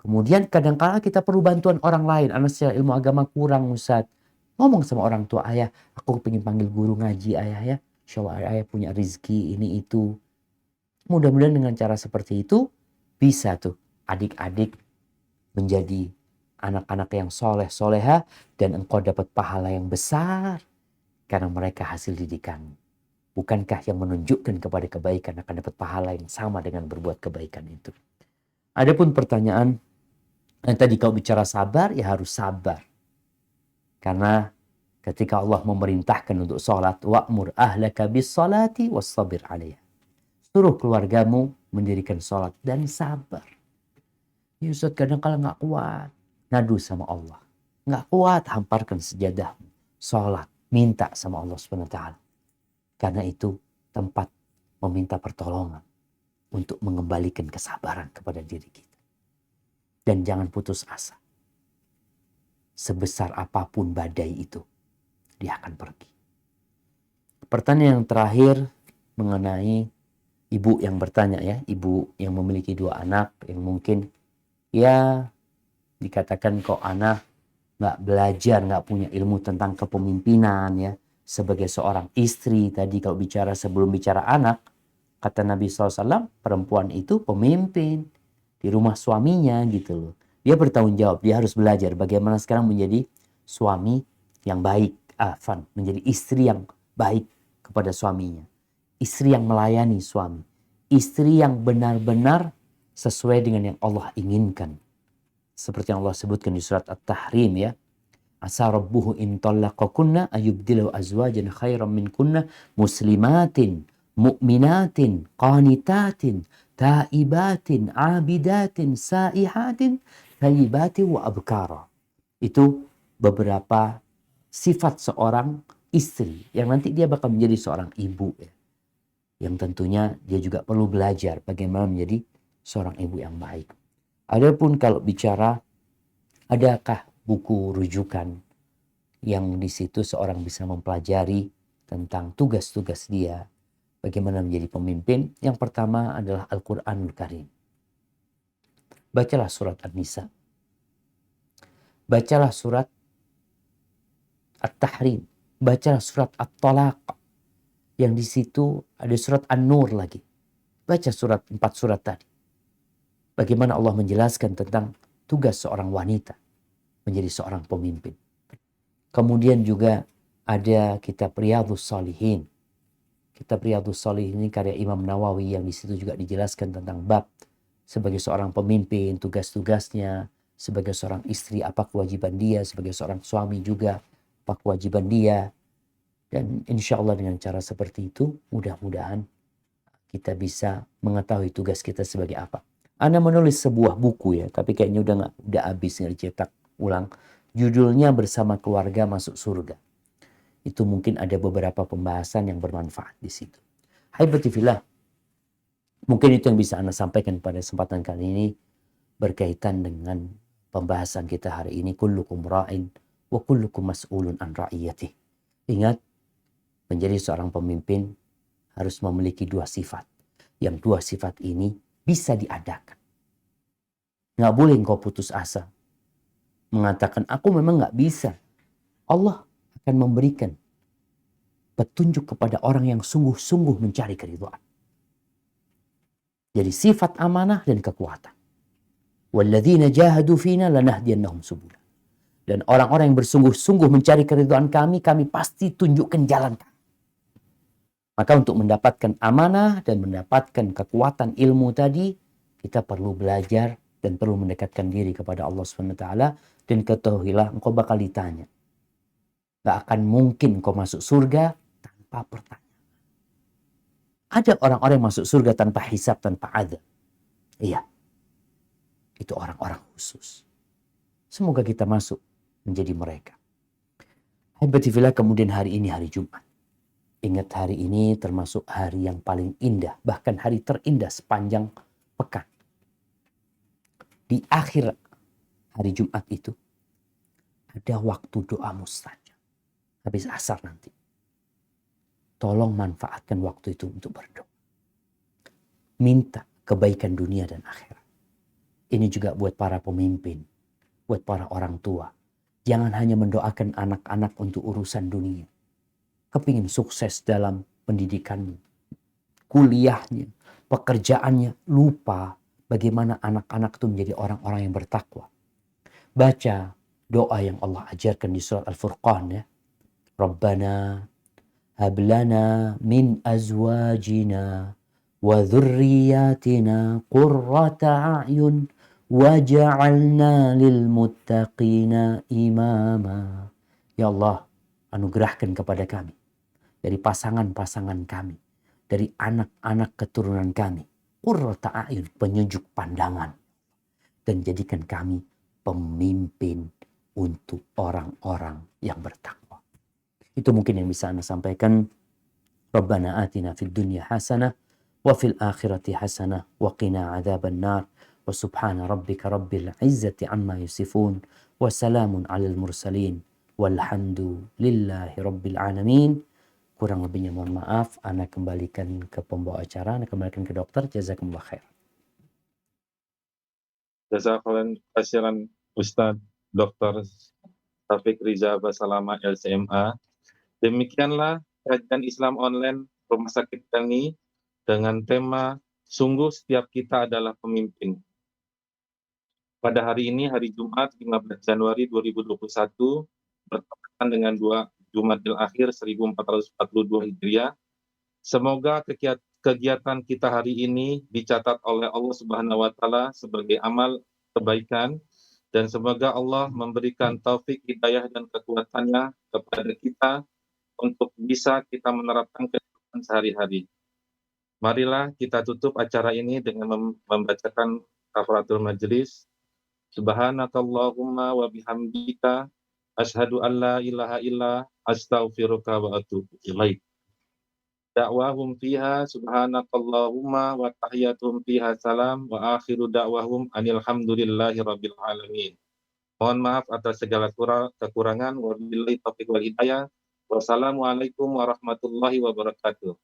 Kemudian kadangkala kita perlu bantuan orang lain. Anak secara ilmu agama kurang, Ustaz. Ngomong sama orang tua, ayah, aku pengen panggil guru ngaji ayah ya. Insya Allah ayah punya rezeki ini itu. Mudah-mudahan dengan cara seperti itu bisa tuh adik-adik menjadi anak-anak yang soleh soleha dan engkau dapat pahala yang besar karena mereka hasil didikan. Bukankah yang menunjukkan kepada kebaikan akan dapat pahala yang sama dengan berbuat kebaikan itu? Adapun pertanyaan yang tadi kau bicara sabar, ya harus sabar. Karena ketika Allah memerintahkan untuk sholat, wa'mur ahlaka bis sholati wassabir alaiha. Suruh keluargamu mendirikan sholat dan sabar. Ya Ustaz, kadang-kadang gak kuat. Ngadu sama Allah. Gak kuat, hamparkan sejadahmu. Sholat, minta sama Allah SWT. Karena itu tempat meminta pertolongan untuk mengembalikan kesabaran kepada diri kita. Dan jangan putus asa. Sebesar apapun badai itu, dia akan pergi. Pertanyaan yang terakhir mengenai ibu yang bertanya ya, ibu yang memiliki 2 anak yang mungkin ya dikatakan kok anak nggak belajar, nggak punya ilmu tentang kepemimpinan ya. Sebagai seorang istri tadi kalau bicara sebelum bicara anak, kata Nabi SAW, perempuan itu pemimpin di rumah suaminya gitu loh. Dia bertanggung jawab, dia harus belajar bagaimana sekarang menjadi suami yang baik, menjadi istri yang baik kepada suaminya. Istri yang melayani suami. Istri yang benar-benar sesuai dengan yang Allah inginkan. Seperti yang Allah sebutkan di surat At-Tahrim ya. Asa rabbuhu in talaqakunna ayubdilahu azwajan khairan minkunna muslimatin, mu'minatin, qanitatin, taibatin, abidatin, saihatin, thayyibatin wa abkara. Itu beberapa sifat seorang istri yang nanti dia bakal menjadi seorang ibu ya. Yang tentunya dia juga perlu belajar bagaimana menjadi seorang ibu yang baik. Adapun kalau bicara adakah buku rujukan yang di situ seorang bisa mempelajari tentang tugas-tugas dia bagaimana menjadi pemimpin? Yang pertama adalah Al-Qur'anul Karim. Bacalah surat An-Nisa. Bacalah surat At-Tahrim. Bacalah surat At-Talaq. Yang di situ ada surat An-Nur lagi. Baca 4 surat tadi. Bagaimana Allah menjelaskan tentang tugas seorang wanita menjadi seorang pemimpin. Kemudian juga ada kitab Riyadhus Shalihin. Kitab Riyadhus Shalihin ini karya Imam Nawawi yang di situ juga dijelaskan tentang bab sebagai seorang pemimpin, tugas-tugasnya, sebagai seorang istri apa kewajiban dia, sebagai seorang suami juga apa kewajiban dia. Dan insya Allah dengan cara seperti itu mudah-mudahan kita bisa mengetahui tugas kita sebagai apa. Ana menulis sebuah buku ya, tapi kayaknya udah habis, nggak dicetak ulang. Judulnya Bersama Keluarga Masuk Surga. Itu mungkin ada beberapa pembahasan yang bermanfaat di situ. Haibati fillah, mungkin itu yang bisa Ana sampaikan pada kesempatan kali ini berkaitan dengan pembahasan kita hari ini. Kullukum ra'in wa kullukum mas'ulun an ra'iyatih. Ingat, menjadi seorang pemimpin harus memiliki dua sifat. Yang dua sifat ini bisa diadakan. Nggak boleh engkau putus asa. Mengatakan, aku memang nggak bisa. Allah akan memberikan petunjuk kepada orang yang sungguh-sungguh mencari keridhaan. Jadi sifat amanah dan kekuatan. Walladzina jahadu fina lanahdiyannahum subula. Dan orang-orang yang bersungguh-sungguh mencari keridhaan kami pasti tunjukkan jalan kami. Maka untuk mendapatkan amanah dan mendapatkan kekuatan ilmu tadi, kita perlu belajar dan perlu mendekatkan diri kepada Allah SWT. Dan ketahuilah engkau bakal ditanya. Gak akan mungkin engkau masuk surga tanpa pertanyaan. Ada orang-orang yang masuk surga tanpa hisab, tanpa azab. Iya. Itu orang-orang khusus. Semoga kita masuk menjadi mereka. Habibatifillah, kemudian hari ini hari Jumat. Ingat, hari ini termasuk hari yang paling indah, bahkan hari terindah sepanjang pekan. Di akhir hari Jumat itu ada waktu doa mustajab. Habis asar nanti. Tolong manfaatkan waktu itu untuk berdoa. Minta kebaikan dunia dan akhirat. Ini juga buat para pemimpin, buat para orang tua. Jangan hanya mendoakan anak-anak untuk urusan dunia. Kepingin sukses dalam pendidikannya, kuliahnya, pekerjaannya, lupa bagaimana anak-anak itu menjadi orang-orang yang bertakwa. Baca doa yang Allah ajarkan di surat Al-Furqan ya. Rabbana hablana min azwajina wa dhurriyyatina qurrata a'yun waj'alna lil muttaqina imama. Ya Allah, anugerahkan kepada kami dari pasangan-pasangan kami, dari anak-anak keturunan kami, qurrata a'yun, penyejuk pandangan, dan jadikan kami pemimpin untuk orang-orang yang bertakwa. Itu mungkin yang bisa Anda sampaikan. Rabbana atina fid dunya hasanah wa fil akhirati hasanah wa qina adzaban nar. Wa subhana rabbika rabbil izzati amma yasifun wa salamun alal mursalin walhamdulillahi rabbil alamin. Kurang lebihnya mohon maaf. Ana kembalikan ke pembawa acara, Ana kembalikan ke dokter. Jazakumullah khair. Jazakallahu khairan Ustadz Dr. Taufik Riza Basalama LCMA. Demikianlah kajian Islam online Rumah Sakit Pelni dengan tema Sungguh Setiap Kita Adalah Pemimpin. Pada hari ini, hari Jumat 15 Januari 2021, bertepatan dengan 2 Jumadil Akhir 1442 Hijriah. Semoga kegiatan kita hari ini dicatat oleh Allah Subhanahu wa taala sebagai amal kebaikan, dan semoga Allah memberikan taufik, hidayah dan kekuatannya kepada kita untuk bisa kita menerapkan kehidupan sehari-hari. Marilah kita tutup acara ini dengan membacakan kafaratul majelis. Subhanakallahumma wa bihamdika asyhadu an la ilaha illa astaghfiruka wa atubu ilaik. Da'wahum fiha subhanakallahumma wa tahiyyatuhum fiha salam wa akhiru da'wahum anil hamdulillahi rabbil alamin. Mohon maaf atas segala kekurangan. Wabillahi taufiq wal hidayah. Wassalamualaikum warahmatullahi wabarakatuh.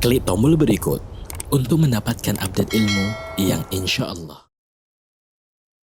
Klik tombol berikut untuk mendapatkan update ilmu yang insya Allah